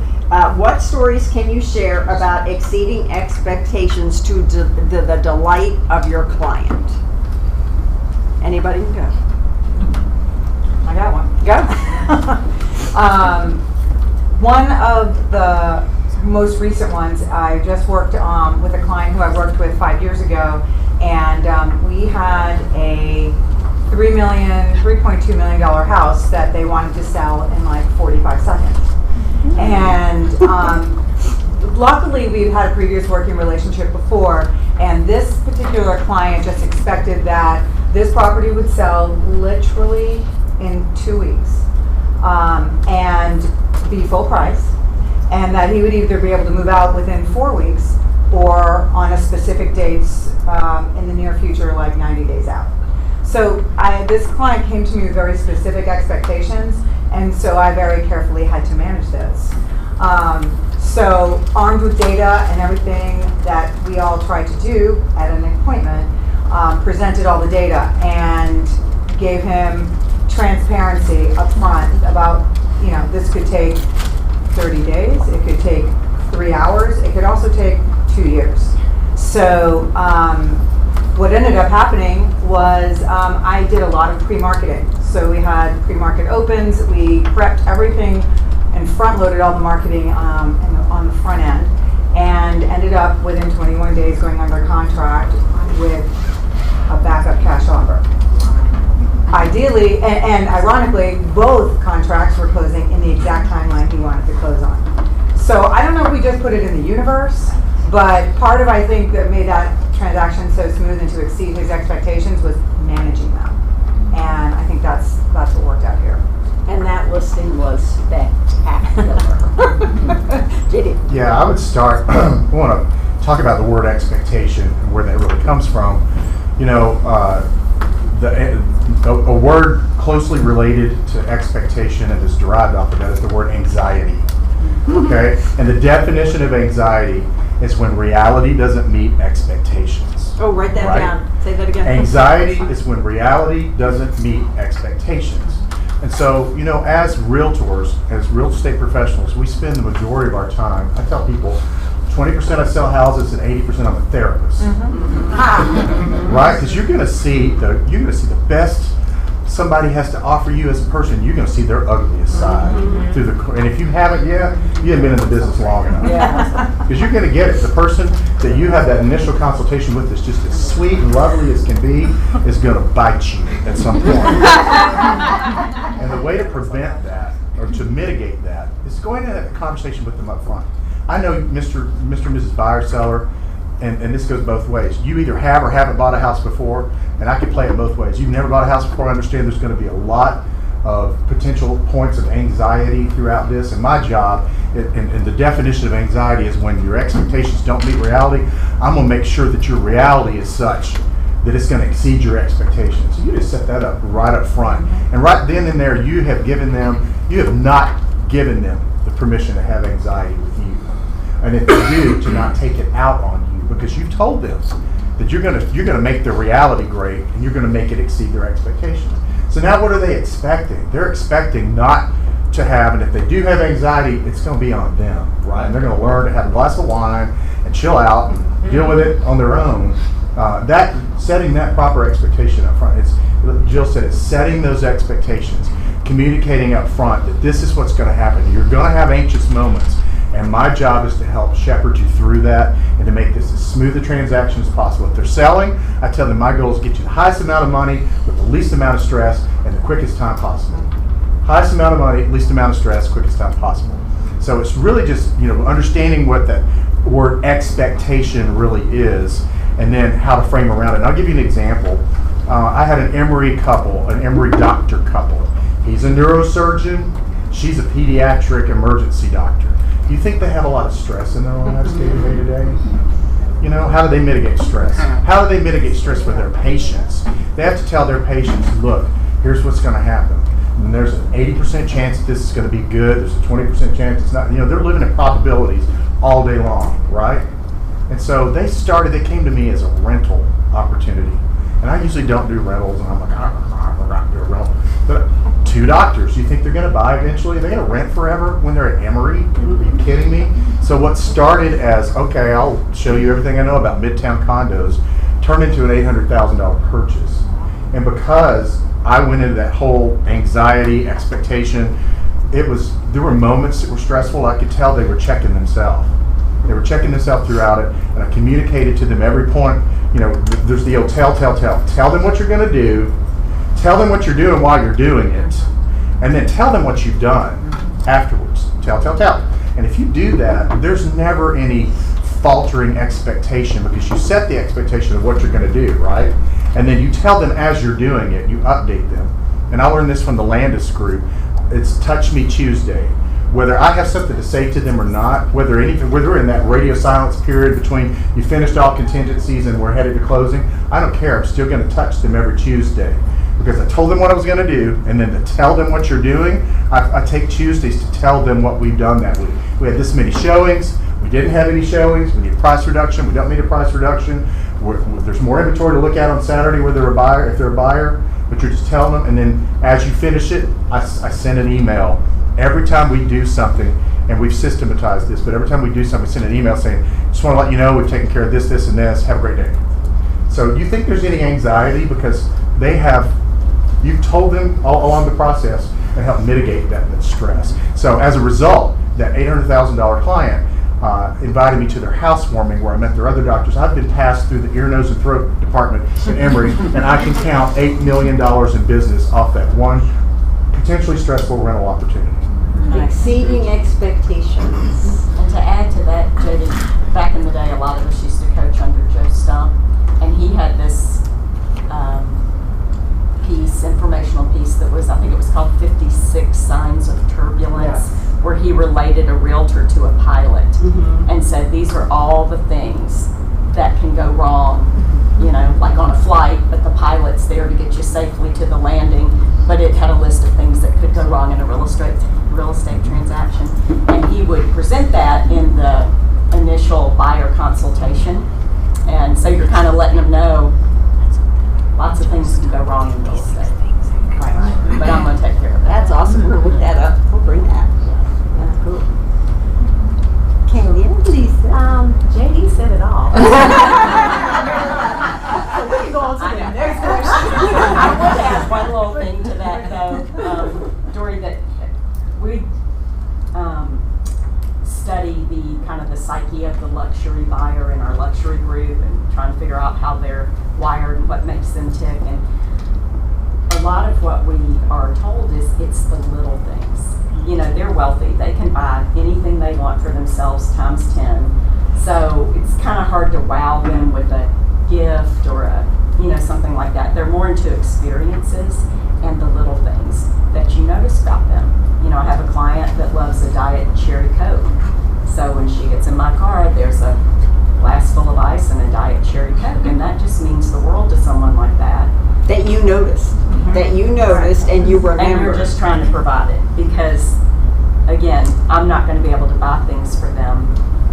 what stories can you share about exceeding expectations to the delight of your client? Anybody can go. I got one. Go. One of the most recent ones, I just worked with a client who I worked with 5 years ago, and we had a $3.2 million house that they wanted to sell in like 45 seconds. And luckily we've had a previous working relationship before, and this particular client just expected that this property would sell literally in 2 weeks and be full price, and that he would either be able to move out within 4 weeks or on a specific dates in the near future, like 90 days out. So this client came to me with very specific expectations, and so I very carefully had to manage this. So armed with data and everything that we all try to do at an appointment, presented all the data and gave him transparency up front about, this could take 30 days, it could take 3 hours, it could also take 2 years. So what ended up happening was I did a lot of pre-marketing. So we had pre-market opens, we prepped everything and front-loaded all the marketing on the front end, and ended up within 21 days going under contract with a backup cash offer. Ideally, and ironically, both contracts were closing in the exact timeline he wanted to close on. So I don't know if we just put it in the universe, but part of, I think, that made that transaction so smooth and to exceed his expectations was managing them. And I think that's what worked out here. And that listing was spectacular. Did it? Yeah, I would start, I want to talk about the word expectation and where that really comes from. A word closely related to expectation and is derived off of that is the word anxiety. Okay? And the definition of anxiety is when reality doesn't meet expectations. Oh, write that down. Say that again. Anxiety is when reality doesn't meet expectations. And so, as realtors, as real estate professionals, we spend the majority of our time, I tell people, 20% I sell houses and 80% I'm a therapist. Right? Because you're going to see the best somebody has to offer you as a person. You're going to see their ugliest side and if you haven't yet, you haven't been in the business long enough. Because you're going to get it. The person that you have that initial consultation with is just as sweet and lovely as can be is going to bite you at some point. And the way to prevent that or to mitigate that is going to have a conversation with them up front. I know Mr. and Mrs. Buyer Seller, and this goes both ways. You either have or haven't bought a house before, and I can play it both ways. You've never bought a house before, I understand there's going to be a lot of potential points of anxiety throughout this, and my job, and the definition of anxiety is when your expectations don't meet reality. I'm going to make sure that your reality is such that it's going to exceed your expectations. So you just set that up right up front. And right then and there, you have not given them the permission to have anxiety with you. And if they do, to not take it out on you, because you've told them that you're gonna make their reality great and you're gonna make it exceed their expectations. So now what are they expecting? They're expecting not to have, and if they do have anxiety, it's gonna be on them, right? And they're gonna learn to have a glass of wine and chill out and deal with it on their own. Setting that proper expectation up front. Jill said it's setting those expectations, communicating up front that this is what's gonna happen. You're gonna have anxious moments. And my job is to help shepherd you through that and to make this as smooth a transaction as possible. If they're selling, I tell them my goal is to get you the highest amount of money with the least amount of stress and the quickest time possible. Highest amount of money, least amount of stress, quickest time possible. So it's really just understanding what that word expectation really is and then how to frame around it. And I'll give you an example. I had an Emory couple, an Emory doctor couple. He's a neurosurgeon. She's a pediatric emergency doctor. Do you think they have a lot of stress in their lives day to day? You know, how do they mitigate stress? How do they mitigate stress for their patients? They have to tell their patients, look, here's what's going to happen. And there's an 80% chance that this is going to be good. There's a 20% chance it's not. You know, they're living in probabilities all day long, right? And so they came to me as a rental opportunity. And I usually don't do rentals, and I'm like, I'm not do a rental. But 2 doctors, you think they're going to buy eventually? Are they going to rent forever when they're at Emory? Are you kidding me? So what started as, okay, I'll show you everything I know about Midtown condos, turned into an $800,000 purchase. And because I went into that whole anxiety, expectation, there were moments that were stressful. I could tell they were checking themselves. They were checking themselves throughout it, and I communicated to them every point. You know, there's the old tell. Tell them what you're going to do. Tell them what you're doing while you're doing it. And then tell them what you've done afterwards. Tell. And if you do that, there's never any faltering expectation, because you set the expectation of what you're going to do, right? And then you tell them as you're doing it, you update them. And I learned this from the Landis group. It's Touch Me Tuesday. Whether I have something to say to them or not, whether we're in that radio silence period between you finished all contingencies and we're headed to closing, I don't care. I'm still going to touch them every Tuesday, because I told them what I was going to do, and then to tell them what you're doing, I take Tuesdays to tell them what we've done that week. We had this many showings. We didn't have any showings. We need a price reduction. We don't need a price reduction. There's more inventory to look at on Saturday if they're a buyer, but you're just telling them, and then as you finish it, I send an email. Every time we do something, and we've systematized this, but every time we do something, we send an email saying, just want to let you know we've taken care of this, this, and this. Have a great day. So do you think there's any anxiety because you've told them all along the process and helped mitigate that stress? So as a result, that $800,000 client invited me to their housewarming where I met their other doctors. I've been passed through the ear, nose, and throat department in Emory, and I can count $8 million in business off that one potentially stressful rental opportunity. Exceeding expectations. And to add to that, JD, back in the day, a lot of us used to coach under Joe Stump, and he had this informational piece that was, I think it was called 56 Signs of Turbulence, where he related a realtor to a pilot and said, these are all the things that can go wrong, you know, like on a flight, but the pilot's there to get you safely to the landing, but it had a list of things that could go wrong in a real estate transaction. And he would present that in the initial buyer consultation. And so you're kind of letting them know lots of things can go wrong in real estate. Right. But I'm going to take care of it. That's awesome. We'll look that up. We'll bring that. That's cool. Candy and Lisa. JD said it all. So we can go on to the next question. I would add one little thing to that, though, Dory, that we study the kind of the psyche of the luxury buyer in our luxury group and trying to figure out how they're wired and what makes them tick. And a lot of what we are told is it's the little things. You know, they're wealthy. They can buy anything they want for themselves times 10. So it's kind of hard to wow them with a gift or something like that. They're more into experiences and the little things that you notice about them. You know, I have a client that loves a Diet Cherry Coke. So when she gets in my car, there's a glass full of ice and a Diet Cherry Coke, and that just means the world to someone like that. That you noticed. That you noticed and you remember. And you're just trying to provide it because, again, I'm not going to be able to buy things for them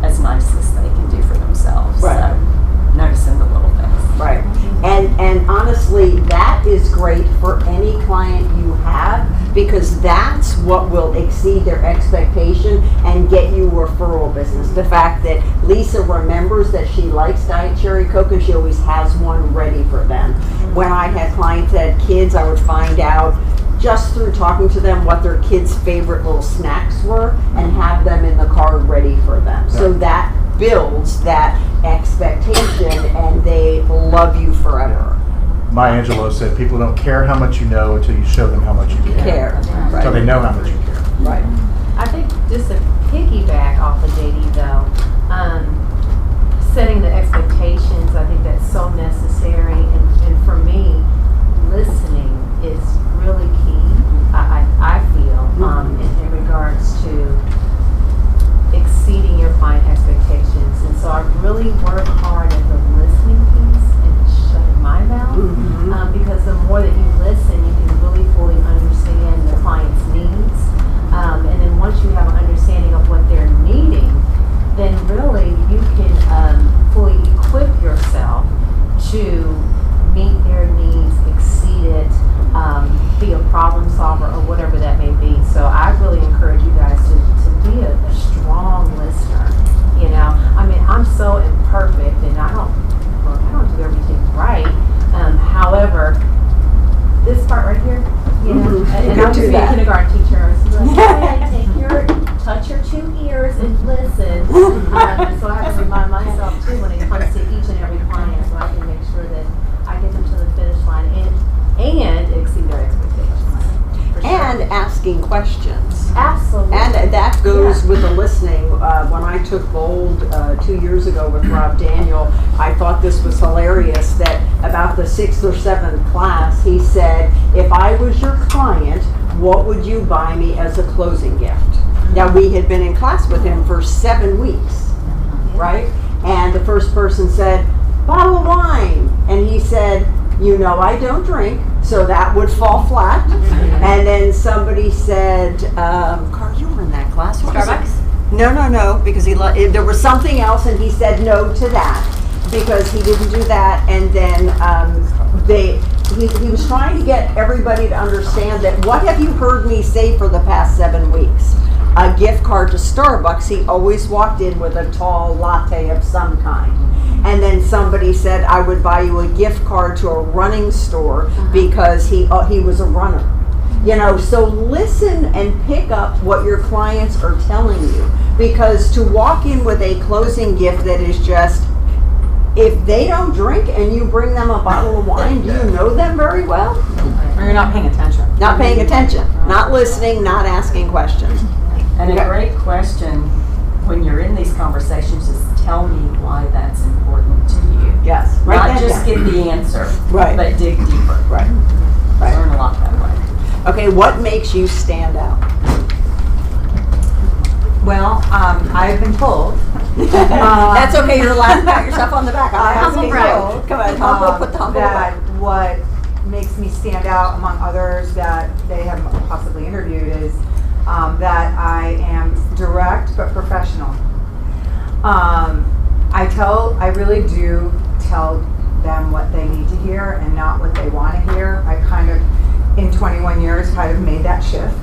as nice as they can do for themselves. Right. So noticing the little things. Right. And honestly, that is great for any client you have, because that's what will exceed their expectation and get you referral business. The fact that Lisa remembers that she likes Diet Cherry Coke and she always has one ready for them. When I had clients that had kids, I would find out just through talking to them what their kids' favorite little snacks were and have them in the car ready for them. So that builds that expectation and they love you forever. Maya Angelou said people don't care how much you know until you show them how much you care. Right. So they know how much you care. Right. I think just to piggyback off of JD though, setting the expectations, I think that's so necessary. And for me, listening is really key, I feel, in regards to exceeding your client expectations. And so I really work hard at the listening piece and shutting my mouth, because the more that you listen, you can really fully understand the client's needs. And then once you have an understanding of what they're needing, then really you can fully equip yourself to meet their needs, exceed it, be a problem solver, or whatever that may be. So I really encourage you guys to be a strong listener. You know, I mean, I'm so imperfect, and I don't do everything right. However, this part right here, you know, and I was a kindergarten teacher. I was like, touch your 2 ears and listen. So I have to remind myself too when it comes to each and every client, so I can make sure that I get them to the finish line and exceed their expectations. And asking questions. Absolutely. And that goes with the listening. When I took Bold 2 years ago with Rob Daniel, I thought this was hilarious that about the 6th or 7th class, he said, if I was your client, what would you buy me as a closing gift? Now, we had been in class with him for 7 weeks, right? And the first person said, bottle of wine. And he said, you know I don't drink, so that would fall flat. And then somebody said, Carl, you were in that class. What Starbucks? No, because there was something else, and he said no to that because he didn't do that. And then he was trying to get everybody to understand that what have you heard me say for the past 7 weeks? A gift card to Starbucks. He always walked in with a tall latte of some kind. And then somebody said, I would buy you a gift card to a running store because he was a runner. You know, so listen and pick up what your clients are telling you. Because to walk in with a closing gift that is just, if they don't drink and you bring them a bottle of wine, do you know them very well? Or you're not paying attention. Not paying attention, not listening, not asking questions. And a great question when you're in these conversations is tell me why that's important to you. Yes. Not just get the answer, but dig deeper. Right. Learn a lot that way. Okay, what makes you stand out? Well, I've been told. That's okay, you're allowed to pat yourself on the back. Humble brag. Come on, humble, put the humble that back. what makes me stand out among others that they have possibly interviewed is that I am direct but professional. I really do tell them what they need to hear and not what they want to hear. I kind of, in 21 years, kind of made that shift.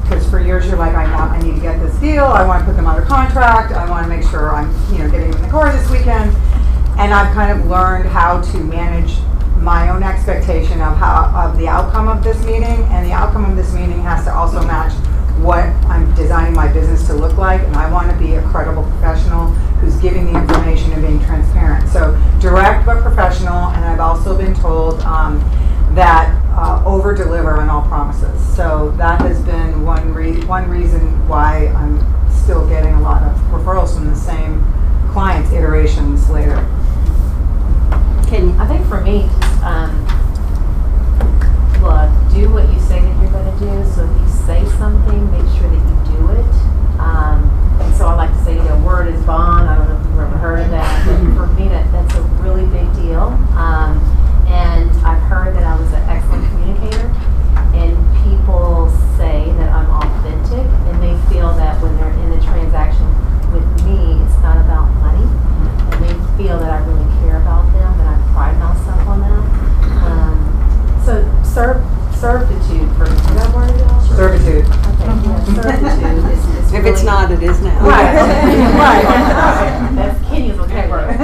Because for years you're like, I need to get this deal, I want to put them under contract, I want to make sure I'm getting them in the car this weekend. And I've kind of learned how to manage my own expectation of the outcome of this meeting, and the outcome of this meeting has to also match what I'm designing my business to look like, and I want to be a credible professional who's giving the information and being transparent. So direct but professional, and I've also been told that over-deliver on all promises. So that has been one reason why I'm still getting a lot of referrals from the same clients iterations later. I think for me, look, do what you say that you're going to do. So if you say something, make sure that you do it. And so I like to say, word is bond. I don't know if you've ever heard of that, but for me, that's a really big deal. And I've heard that I was an excellent communicator, and people say that I'm authentic, and they feel that when they're in a transaction with me, it's not about money, and they feel that I really care about them, and I pride myself on that. So servitude, for is that word at all? Servitude. Okay, yeah, servitude is If really, it's not, it is now. Right. That's Kenya's vocabulary.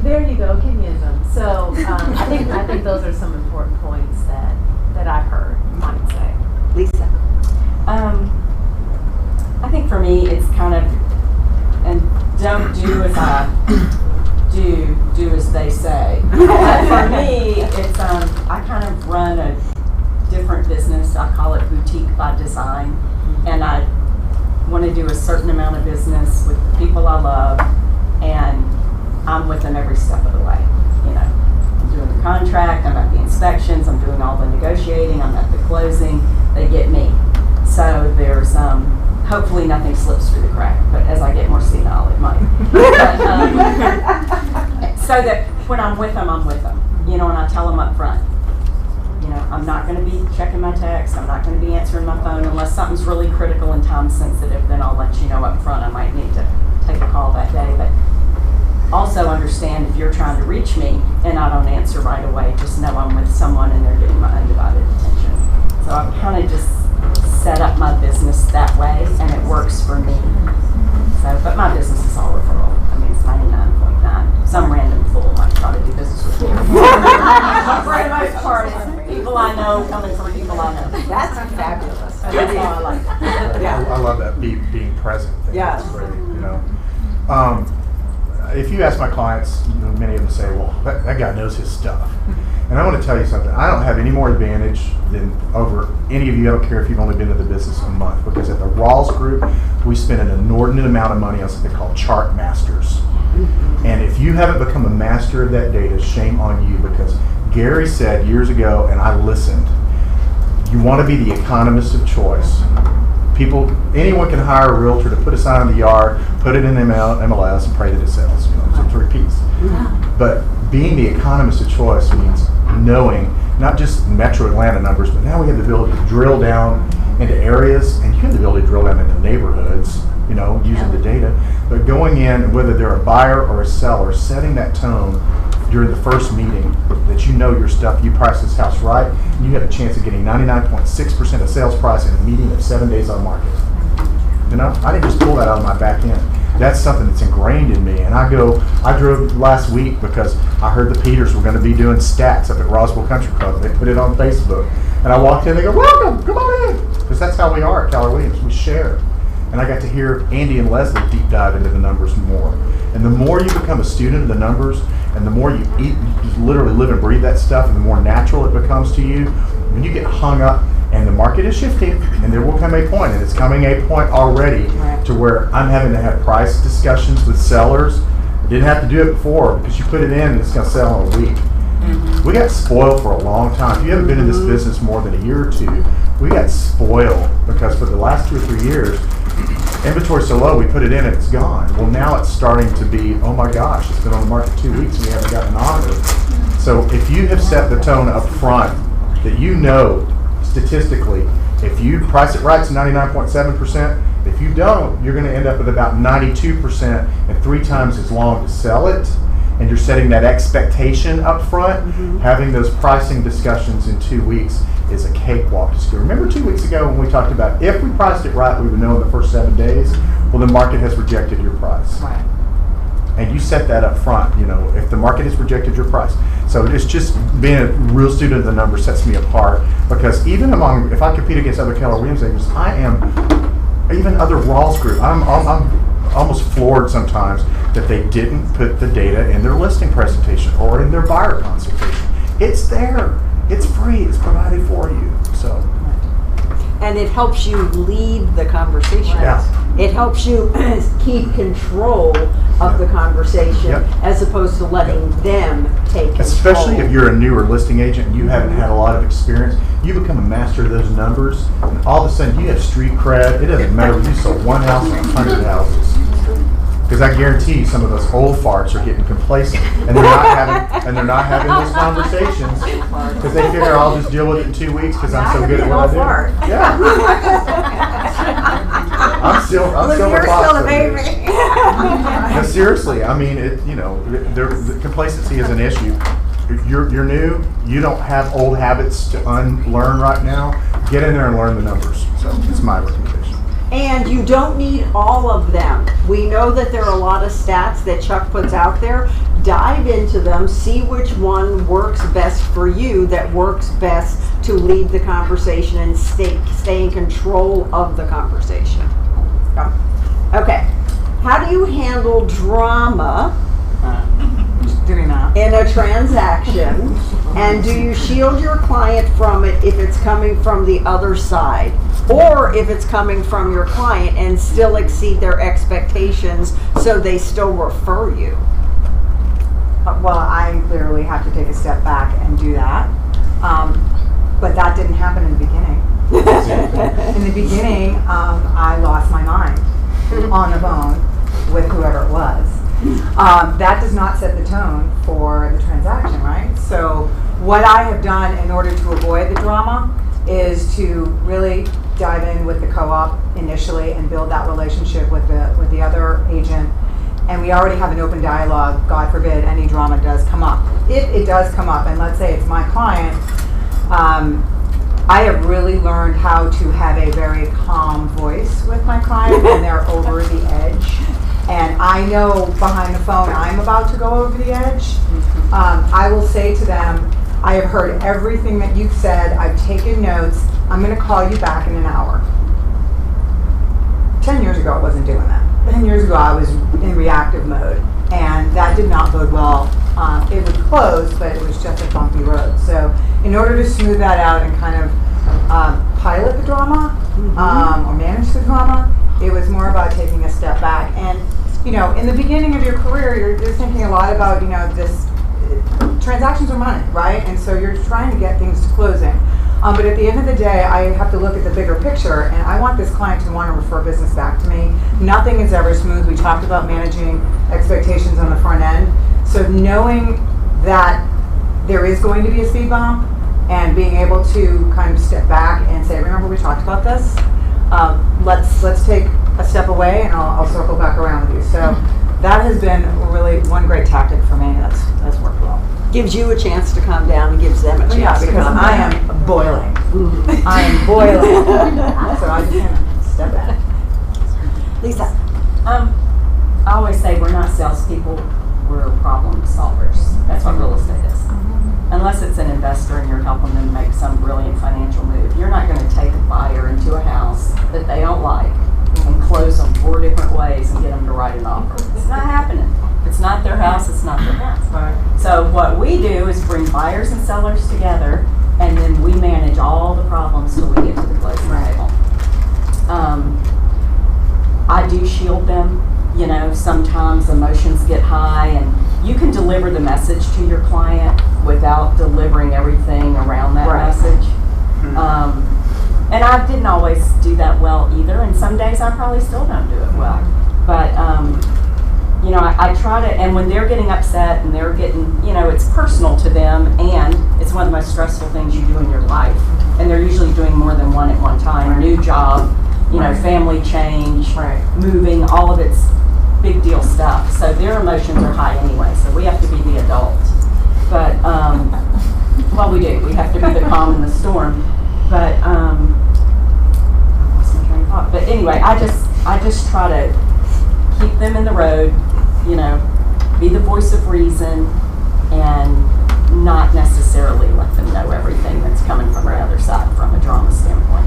There you go, Kenyism. So I think those are some important points that I've heard might say. Lisa. I think for me it's kind of, and don't do as I do as they say. But for me, it's I kind of run a different business. I call it boutique by design, and I want to do a certain amount of business with people people I love, and I'm with them every step of the way. You know, I'm doing the contract, I'm at the inspections, I'm doing all the negotiating, I'm at the closing. They get me. So there's hopefully nothing slips through the crack, but as I get more senile, it might. But, so that when I'm with them, you know, and I tell them up front, you know, I'm not going to be checking my text, I'm not going to be answering my phone unless something's really critical and time sensitive, then I'll let you know up front I might need to take a call that day. But also understand if you're trying to reach me and I don't answer right away, just know I'm with someone and they're getting my undivided attention. So I've kind of just set up my business that way, and it works for me. So, but my business is all referral. I mean, it's 99.9. Some random fool might try to do business with me. For the most part, it's people I know coming from people I know. That's fabulous. That's how I like it. Yeah. I love that being present thing. Yeah. That's great, you know. If you ask my clients, you know, many of them say, well, that guy knows his stuff. And I want to tell you something. I don't have any more advantage than over any of you. I don't care if you've only been in the business a month, because at the Rawls Group, we spend an inordinate amount of money on something called chart masters. And if you haven't become a master of that data, shame on you, because Gary said years ago, and I listened, you want to be the economist of choice. Anyone can hire a realtor to put a sign in the yard, put it in MLS, and pray that it sells. You know, so it repeats. But being the economist of choice means knowing not just Metro Atlanta numbers, but now we have the ability to drill down into areas, and you have the ability to drill down into neighborhoods, you know, using the data. But going in, whether they're a buyer or a seller, setting that tone during the first meeting that you know your stuff, you price this house right, and you have a chance of getting 99.6% of sales price in a meeting of 7 days on market. You know, I didn't just pull that out of my back end. That's something that's ingrained in me. And I drove last week because I heard the Peters were going to be doing stats up at Roswell Country Club. They put it on Facebook. And I walked in, they go, welcome, come on in. Because that's how we are at Keller Williams, we share. And I got to hear Andy and Leslie deep dive into the numbers more. And the more you become a student of the numbers, and the more you eat, you just literally live and breathe that stuff, and the more natural it becomes to you, when you get hung up, and the market is shifting, and there will come a point, and it's coming a point already, to where I'm having to have price discussions with sellers. I didn't have to do it before, because you put it in and it's going to sell in a week. We got spoiled for a long time. If you haven't been in this business more than a year or two, we got spoiled, because for the last 2 or 3 years, inventory's so low, we put it in and it's gone. Well, now it's starting to be, oh my gosh, it's been on the market 2 weeks and we haven't gotten an offer. So if you have set the tone up front that you know statistically, if you price it right, it's 99.7%. If you don't, you're going to end up with about 92% and 3 times as long to sell it. And you're setting that expectation up front. Having those pricing discussions in 2 weeks is a cakewalk to secure. Remember 2 weeks ago when we talked about if we priced it right, we would know in the first 7 days? Well, the market has rejected your price. Right. And you set that up front, you know, if the market has rejected your price. So it's just being a real student of the numbers sets me apart, because even if I compete against other Keller Williams agents, I am, even other Rawls Group, I'm almost floored sometimes that they didn't put the data in their listing presentation or in their buyer consultation. It's there. It's free. It's provided for you. So. And it helps you lead the conversation. Yeah. It helps you keep control of the conversation, as opposed to letting them take control. Especially if you're a newer listing agent and you haven't had a lot of experience, you become a master of those numbers, and all of a sudden you have street cred. It doesn't matter if you sold 1 house or 100 houses. Because I guarantee you some of those old farts are getting complacent, and they're not having those conversations because they figure I'll just deal with it in 2 weeks because I'm so good at what I do. Yeah. I'm still a baby. No, seriously, I mean, the complacency is an issue. You're new. You don't have old habits to unlearn right now. Get in there and learn the numbers. So it's my recommendation. And you don't need all of them. We know that there are a lot of stats that Chuck puts out there. Dive into them, see which one works best for you, that works best to lead the conversation and stay in control of the conversation. Okay. How do you handle drama doing that. In a transaction, and do you shield your client from it if it's coming from the other side? Or if it's coming from your client and still exceed their expectations, so they still refer you? Well, I literally have to take a step back and do that. But that didn't happen in the beginning. In the beginning, I lost my mind on the phone with whoever it was. That does not set the tone for the transaction, right? So what I have done in order to avoid the drama is to really dive in with the co-op initially and build that relationship with the other agent. And we already have an open dialogue. God forbid any drama does come up. If it does come up, and let's say it's my client, I have really learned how to have a very calm voice with my client when they're over the edge. And I know behind the phone I'm about to go over the edge. I will say to them, I have heard everything that you've said. I've taken notes. I'm going to call you back in an hour. 10 years ago, I wasn't doing that. 10 years ago, I was in reactive mode. And that did not bode well. It would close, but it was just a bumpy road. So in order to smooth that out and kind of pilot the drama or manage the drama, it was more about taking a step back. And, you know, in the beginning of your career, you're thinking a lot about, you know, this transactions are money, right? And so you're trying to get things to closing. But at the end of the day, I have to look at the bigger picture, and I want this client to want to refer business back to me. Nothing is ever smooth. We talked about managing expectations on the front end. So knowing that there is going to be a speed bump and being able to kind of step back and say, remember we talked about this? Let's take a step away, and I'll circle back around with you. So that has been really one great tactic for me. That's worked well. Gives you a chance to calm down and gives them a chance to calm down. I am boiling. I am boiling. So I just kind of step back. Lisa. I always say we're not salespeople, we're problem solvers. That's what real estate is. Unless it's an investor and you're helping them make some brilliant financial move, you're not going to take a buyer into a house that they don't like and close them 4 different ways and get them to write an offer. It's not happening. If it's not their house, it's not their house. Right. So what we do is bring buyers and sellers together, and then we manage all the problems till we get to the closing table. I do shield them. You know, sometimes emotions get high, and you can deliver the message to your client without delivering everything around that message. And I didn't always do that well either, and some days I probably still don't do it well. But, you know, I try to, and when they're getting upset and they're getting, you know, it's personal to them, and it's one of the most stressful things you do in your life. And they're usually doing more than one at one time. New job, you know, family change, moving, all of it's big deal stuff. So their emotions are high anyway, so we have to be the adult. But, well, we do. We have to be the calm in the storm. But, I lost my train of thought. But anyway, I just try to keep them in the road, you know, be the voice of reason, and not necessarily let them know everything that's coming from the other side from a drama standpoint.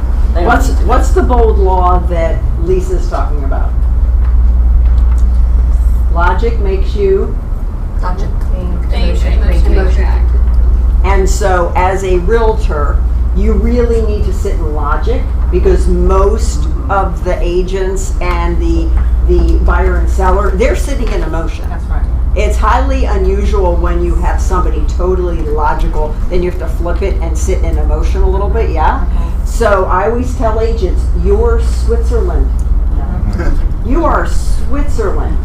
What's the bold law that Lisa's talking about? Logic makes you and so as a realtor, you really need to sit in logic, because most of the agents and the buyer and seller, they're sitting in emotion. That's right. It's highly unusual when you have somebody totally logical, then you have to flip it and sit in emotion a little bit, yeah? Okay. So I always tell agents, you're Switzerland. You are Switzerland.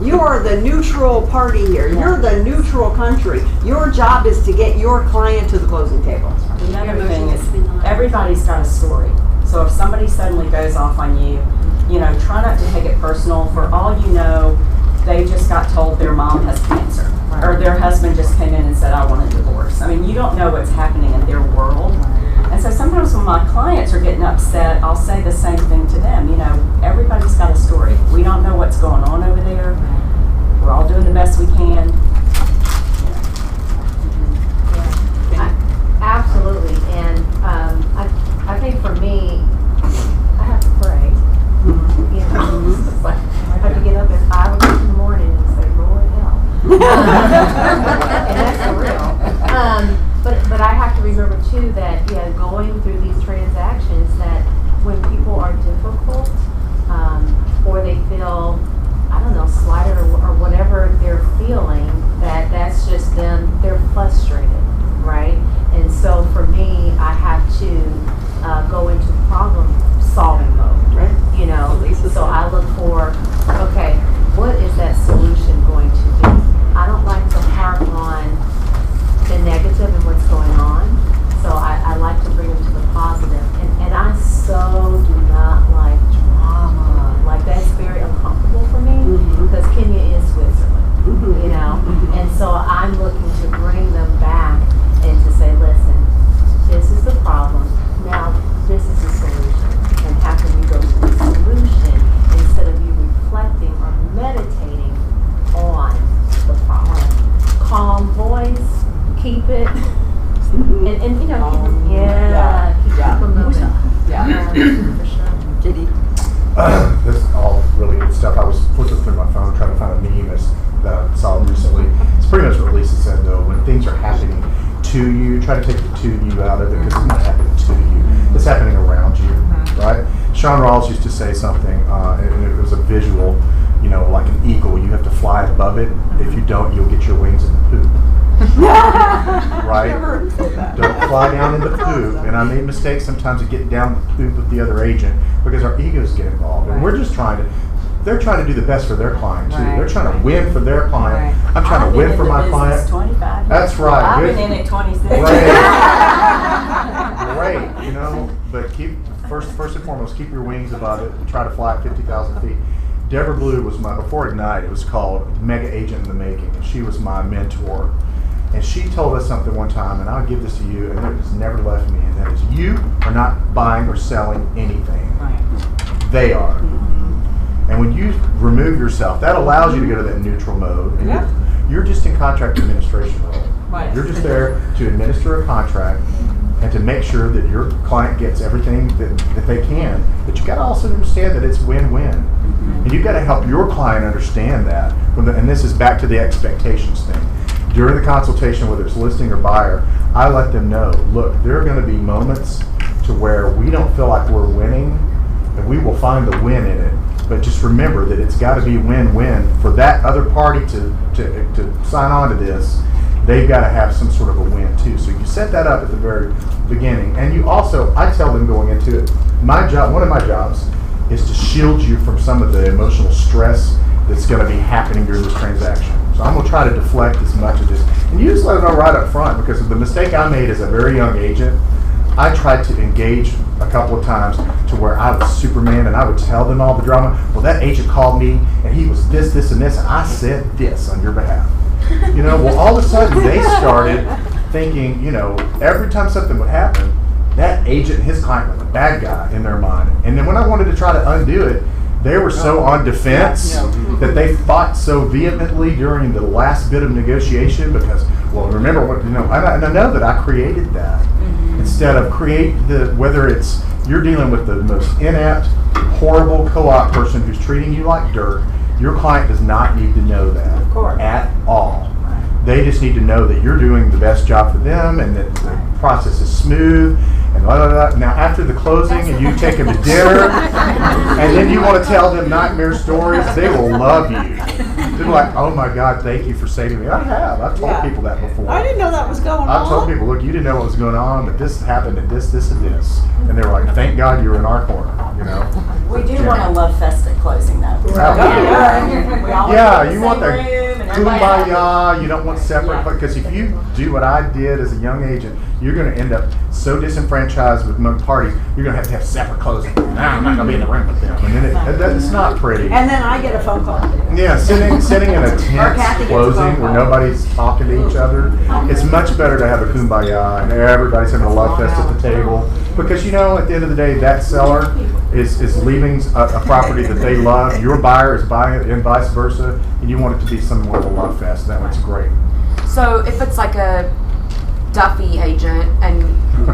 You are the neutral party here. You're the neutral country. Your job is to get your client to the closing table. Another thing is everybody's got a story. So if somebody suddenly goes off on you, you know, try not to take it personal. For all you know, they just got told their mom has cancer, or their husband just came in and said, I want a divorce. I mean, you don't know what's happening in their world. And so sometimes when my clients are getting upset, I'll say the same thing to them. You know, everybody's got a story. We don't know what's going on over there. We're all doing the best we can. Absolutely. And I think for me, I have to pray. You know, I have to get up at 5 o'clock in the morning and say, Lord help. and you know, Yeah. keep them moving. Yeah. For sure. Kitty. This is all really good stuff. I was flipping through my phone trying to find a meme that I saw recently. It's pretty much what Lisa said though. When things are happening to you, try to take the to you out of it because it's not happening to you. It's happening around you, right? Sean Rawls used to say something, and it was a visual, you know, like an eagle. You have to fly above it. If you don't, you'll get your wings in the poop. Right? Don't fly down in the poop. And I made mistakes sometimes of getting down the poop with the other agent because our egos get involved. And we're just they're trying to do the best for their client too. Right. They're trying to win for their client. Right. I'm trying to win for my client. 25 That's right. I've Good. been in it 26. Great, you know, but keep first and foremost, keep your wings above it and try to fly at 50,000 feet. Deborah Blue was before Ignite, it was called Mega Agent in the Making, and she was my mentor. And she told us something one time, and I'll give this to you, and it has never left me, and that is you are not buying or selling anything. Right. They are. And when you remove yourself, that allows you to go to that neutral mode. And you're just in contract administration role. Right. You're just there to administer a contract and to make sure that your client gets everything that they can. But you got to also understand that it's win-win. And you've got to help your client understand that. And this is back to the expectations thing. During the consultation, whether it's listing or buyer, I let them know, look, there are going to be moments to where we don't feel like we're winning, and we will find the win in it. But just remember that it's got to be win-win for that other party to sign on to this. They've got to have some sort of a win too. So you set that up at the very beginning, and you also, I tell them going into it, one of my jobs is to shield you from some of the emotional stress that's going to be happening during this transaction. So I'm going to try to deflect as much of this, and you just let them know right up front, because of the mistake I made as a very young agent. I tried to engage a couple of times to where I was Superman, and I would tell them all the drama. Well, that agent called me, and he was this, this, and this, and I said this on your behalf. You know, well, all of a sudden they started thinking, you know, every time something would happen, that agent and his client was the bad guy in their mind. And then when I wanted to try to undo it, they were so on defense that they fought so vehemently during the last bit of negotiation because, well, remember what, you know, I know that I created that. Instead of whether it's you're dealing with the most inept, horrible co-op person who's treating you like dirt, your client does not need to know that at all. They just need to know that you're doing the best job for them and that the process is smooth and blah, blah, blah. Now after the closing and you take them to dinner and then you want to tell them nightmare stories, they will love you. They're like, oh my God, thank you for saving me. I've told people that before. I didn't know that was going on. I've told people, look, you didn't know what was going on, but this happened and this, and this. And they were like, thank God you were in our corner, you know. We do want a love fest at closing though. Yeah, you want the kumbaya, you don't want separate, because if you do what I did as a young agent, you're going to end up so disenfranchised with parties, you're going to have separate closing. Nah, I'm not going to be in the room with them. And then it's not pretty. And then I get a phone call. Yeah, sitting in a tense closing where nobody's talking to each other, it's much better to have a kumbaya and everybody's having a love fest at the table. Because, you know, at the end of the day, that seller is leaving a property that they love. Your buyer is buying it and vice versa. And you want it to be somewhat of a love fest. That one's great. So if it's like a Duffy agent and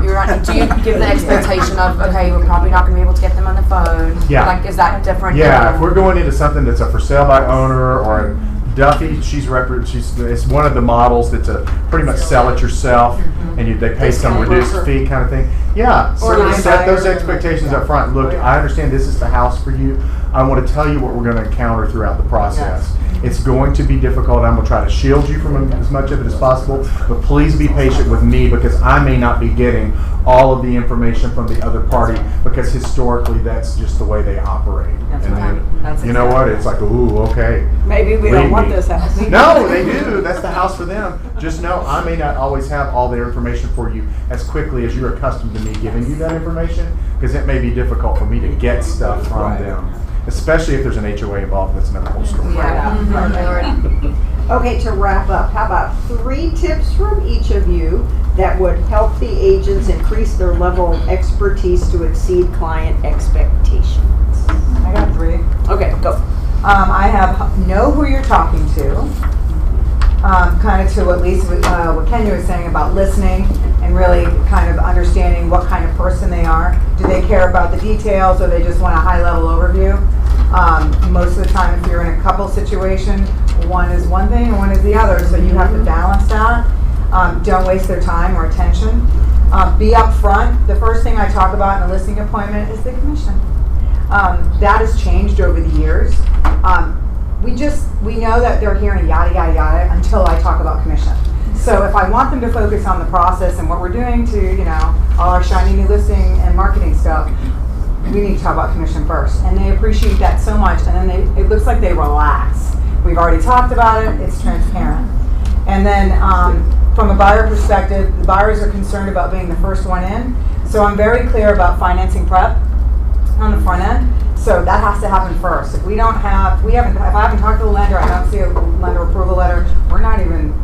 you're not, do you give the expectation of, okay, we're probably not going to be able to get them on the phone? Yeah. Like, is that different? Yeah, if we're going into something that's a for sale by owner or a Duffy, it's one of the models that's a pretty much sell it yourself and they pay some reduced fee kind of thing. Yeah, so set those expectations up front. Look, I understand this is the house for you. I want to tell you what we're going to encounter throughout the process. It's going to be difficult. I'm going to try to shield you from as much of it as possible, but please be patient with me because I may not be getting all of the information from the other party because historically that's just the way they operate. And then, you know what? It's like, ooh, okay. Maybe we don't want this house. No, they do. That's the house for them. Just know I may not always have all their information for you as quickly as you're accustomed to me giving you that information because it may be difficult for me to get stuff from them. Especially if there's an HOA involved, that's another whole story. Okay, to wrap up, how about 3 tips from each of you that would help the agents increase their level of expertise to exceed client expectations? I got 3. Okay, go. I have know who you're talking to. Kind of to what Lisa, what Kenya was saying about listening and and really kind of understanding what kind of person they are. Do they care about the details, or they just want a high-level overview? Most of the time, if you're in a couple situation, one is one thing and one is the other, so you have to balance that. Don't waste their time or attention. Be upfront. The first thing I talk about in a listing appointment is the commission. That has changed over the years. We know that they're hearing yada, yada, yada until I talk about commission. So if I want them to focus on the process and what we're doing to, all our shiny new listing and marketing stuff, we need to talk about commission first. And they appreciate that so much, and then it looks like they relax. We've already talked about it, it's transparent. And then from a buyer perspective, the buyers are concerned about being the first one in. So I'm very clear about financing prep on the front end. So that has to happen first. If if I haven't talked to the lender, I don't see a lender approval letter, we're not even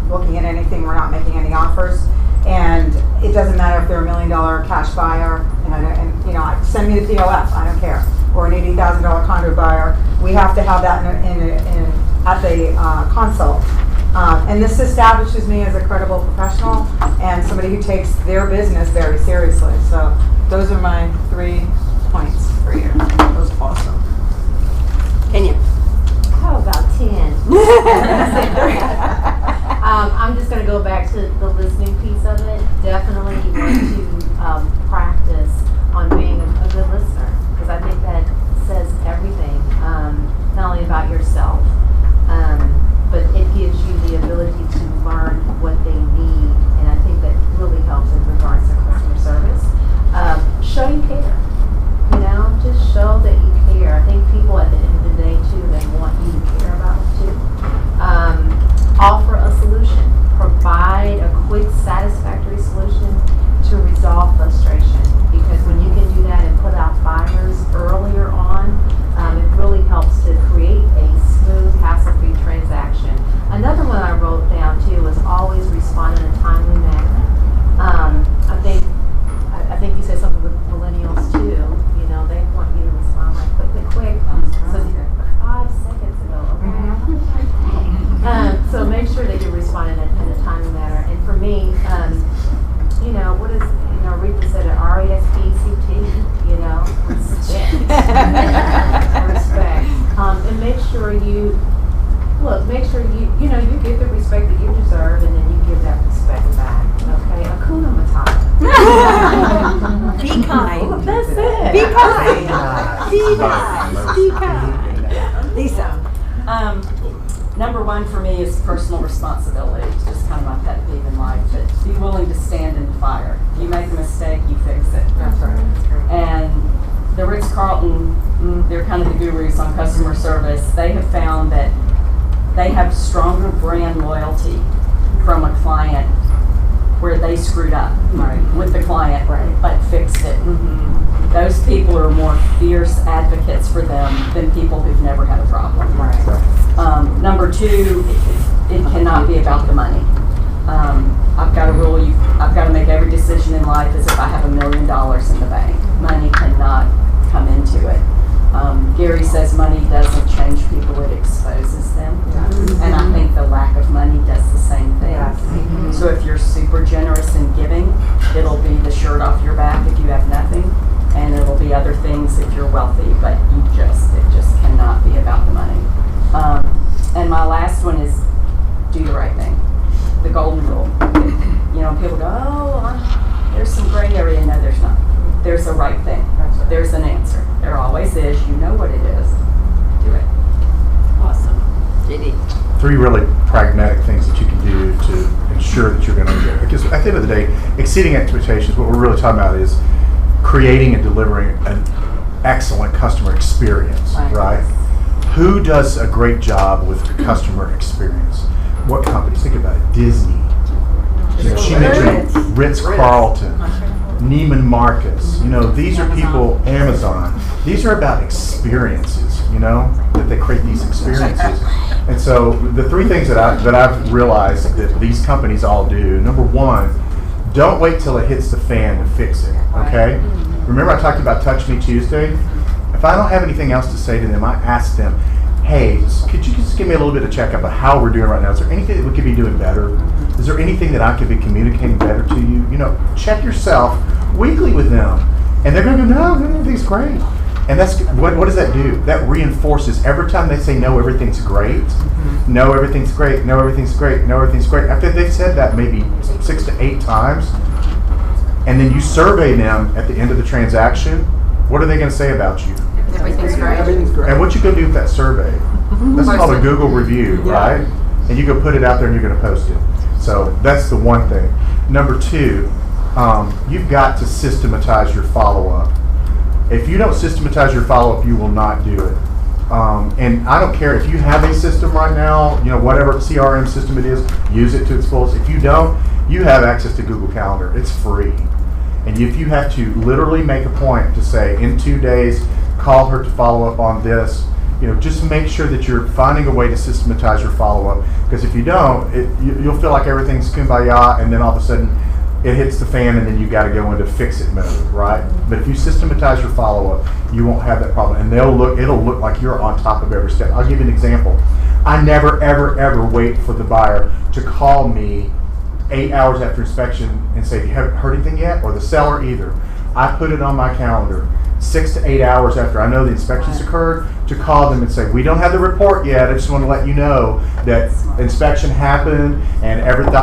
looking at anything, we're not making any offers. And it doesn't matter if they're $1 million cash buyer, send me the POF, I don't care. Or an $80,000 condo buyer. We have to have that at the consult. And this establishes me as a credible professional and somebody who takes their business very seriously. So those are my 3 points for you. That was awesome. Kenya. How about 10? I'm just going to go back to the listening piece of it. Definitely you want to practice on being a good listener, because I think that says everything, not only about yourself, but it gives you the ability to learn what they need, and I think that really helps in regards to customer service. Show you care. Just show that you care. I think people at the end of the day too, they want you to care about them too. Offer a solution. Provide a quick, satisfactory solution to resolve frustration. Because when you can do that and put out fires earlier on, it really helps to create a smooth, hassle-free transaction. Another one I wrote down too was always respond in a timely manner. I think you said something with millennials too. They want you to respond like quick. So 5 seconds ago, okay? So make sure that you're responding in a timely manner. And for me, what is, Rita said it, RESPCT, respect. And make sure you give the respect that you deserve, and then you give that respect back. Okay, Hakuna Matata. Be kind. That's it. Be kind. Be nice. Be kind. Lisa. Number 1 for me is personal responsibility. It's just kind of my pet peeve in life. But be willing to stand in the fire. If you make a mistake, you fix it. That's right. That's great. And the Ritz-Carlton, they're kind of the gurus on customer service. They have found that they have stronger brand loyalty from a client where they screwed up with the client, but fixed it. Those people are more fierce advocates for them than people who've never had a problem. Number 2, it cannot be about the money. I've got a rule, I've got to make every decision in life as if I have $1 million in the bank. Money cannot come into it. Gary says money doesn't change people, it exposes them. And I think the lack of money does the same thing. So if you're super generous in giving, it'll be the shirt off your back if you have nothing, and it'll be other things if you're wealthy, but it just cannot be about the money. And my last one is do the right thing. The golden rule. People go, there's some gray area. No, there's not. There's a right thing. There's an answer. There always is. You know what it is. Do it. Awesome. JD. 3 really pragmatic things that you can do to ensure that you're going to get. Because at the end of the day, exceeding expectations, what we're really talking about is creating and delivering an excellent customer experience, right? Who does a great job with customer experience? What companies? Think about it. Disney. She mentioned Ritz-Carlton, Neiman Marcus. These are people, Amazon. These are about experiences, that they create these experiences. And so the 3 things that I've realized that these companies all do, number 1, don't wait till it hits the fan to fix it, okay? Remember I talked about Touch Me Tuesday? If I don't have anything else to say to them, I ask them, hey, could you just give me a little bit of checkup on how we're doing right now? Is there anything that we could be doing better? Is there anything that I could be communicating better to you? You know, check yourself weekly with them. And they're going to go, no, everything's great. And that's what does that do? That reinforces every time they say, no, everything's great. No, everything's great. No, everything's great. No, everything's great. After they've said that maybe 6 to 8 times, and then you survey them at the end of the transaction, what are they going to say about you? Everything's great. And what you go do with that survey? That's called a Google review, right? And you go put it out there and you're going to post it. So that's the one thing. Number 2, you've got to systematize your follow-up. If you don't systematize your follow-up, you will not do it. And I don't care if you have a system right now, you know, whatever CRM system it is, use it to its fullest. If you don't, you have access to Google Calendar. It's free. And if you have to literally make a point to say, in 2 days, call her to follow up on this, you know, just make sure that you're finding a way to systematize your follow-up. Because if you don't, you'll feel like everything's kumbaya, and then all of a sudden it hits the fan, and then you got to go into fix-it mode, right? But if you systematize your follow-up, you won't have that problem, and it'll look like you're on top of every step. I'll give you an example. I never, ever, ever wait for the buyer to call me 8 hours after inspection and say, you haven't heard anything yet, or the seller either. I put it on my calendar 6 to 8 hours after I know the inspections occurred to call them and say, we don't have the report yet. I just want to let you know that inspection happened and everything,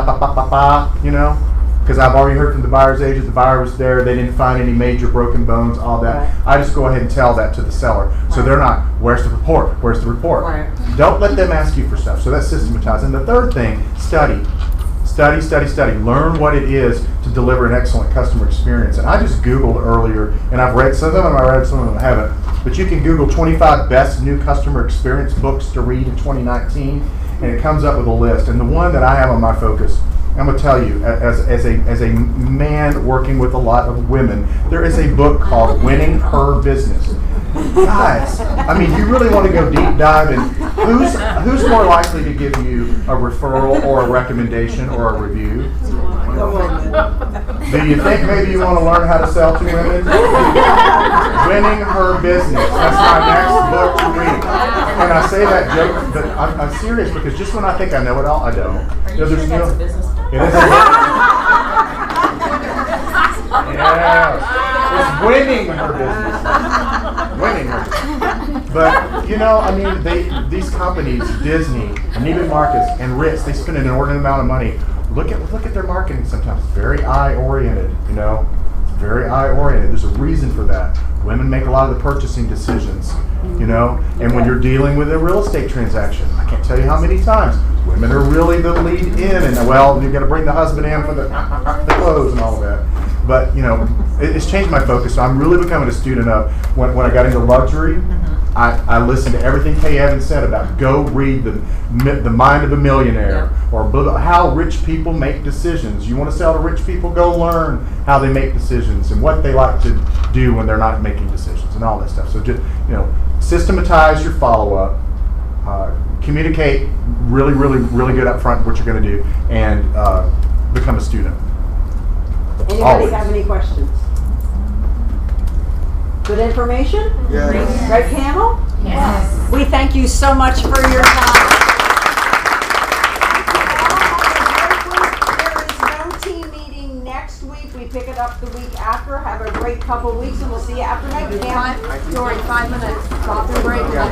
you know, because I've already heard from the buyer's agent, the buyer was there, they didn't find any major broken bones, all that. Right. I just go ahead and tell that to the seller. So they're not, where's the report? Where's the report? Right. Don't let them ask you for stuff. So that's systematized. And the third thing, study. Study, study, study. Learn what it is to deliver an excellent customer experience. And I just Googled earlier, and I've read some of them, some of them I haven't. But you can Google 25 best new customer experience books to read in 2019, and it comes up with a list. And the one that I have on my focus, I'm going to tell you, as a man working with a lot of women, there is a book called Winning Her Business. Guys, I mean, you really want to go deep dive in who's more likely to give you a referral or a recommendation or a review? Do you think maybe you want to learn how to sell to women? Winning Her Business. That's my next book to read. And I say that joke, but I'm serious, because just when I think I know it all, I don't. Are you sure that's a business? It is yeah. It's winning her business. Winning her business. But, you know, I mean, these companies, Disney, Neiman Marcus, and Ritz, they spend an inordinate amount of money. Look at their marketing sometimes. It's very eye-oriented, you know. It's very eye-oriented. There's a reason for that. Women make a lot of the purchasing decisions, you know. And when you're dealing with a real estate transaction, I can't tell you how many times women are really the lead in, and well, you've got to bring the husband in for the clothes and all of that. But, you know, it's changed my focus. So I'm really becoming a student of, when I got into luxury, I listened to everything Kay Evans said about go read the Mind of a Millionaire, or how rich people make decisions. You want to sell to rich people? Go learn how they make decisions and what they like to do when they're not making decisions and all that stuff. So just, you know, systematize your follow-up, communicate really, really, really good up front what you're going to do, and become a student. Anybody Always. have any questions? Good information? Yes. Right panel? Yes. We thank you so much for your time. There is no team meeting next week. We pick it up the week after. Have a great couple weeks, and we'll see you after next camp. Dory, 5 minutes. Stop and break. Yeah.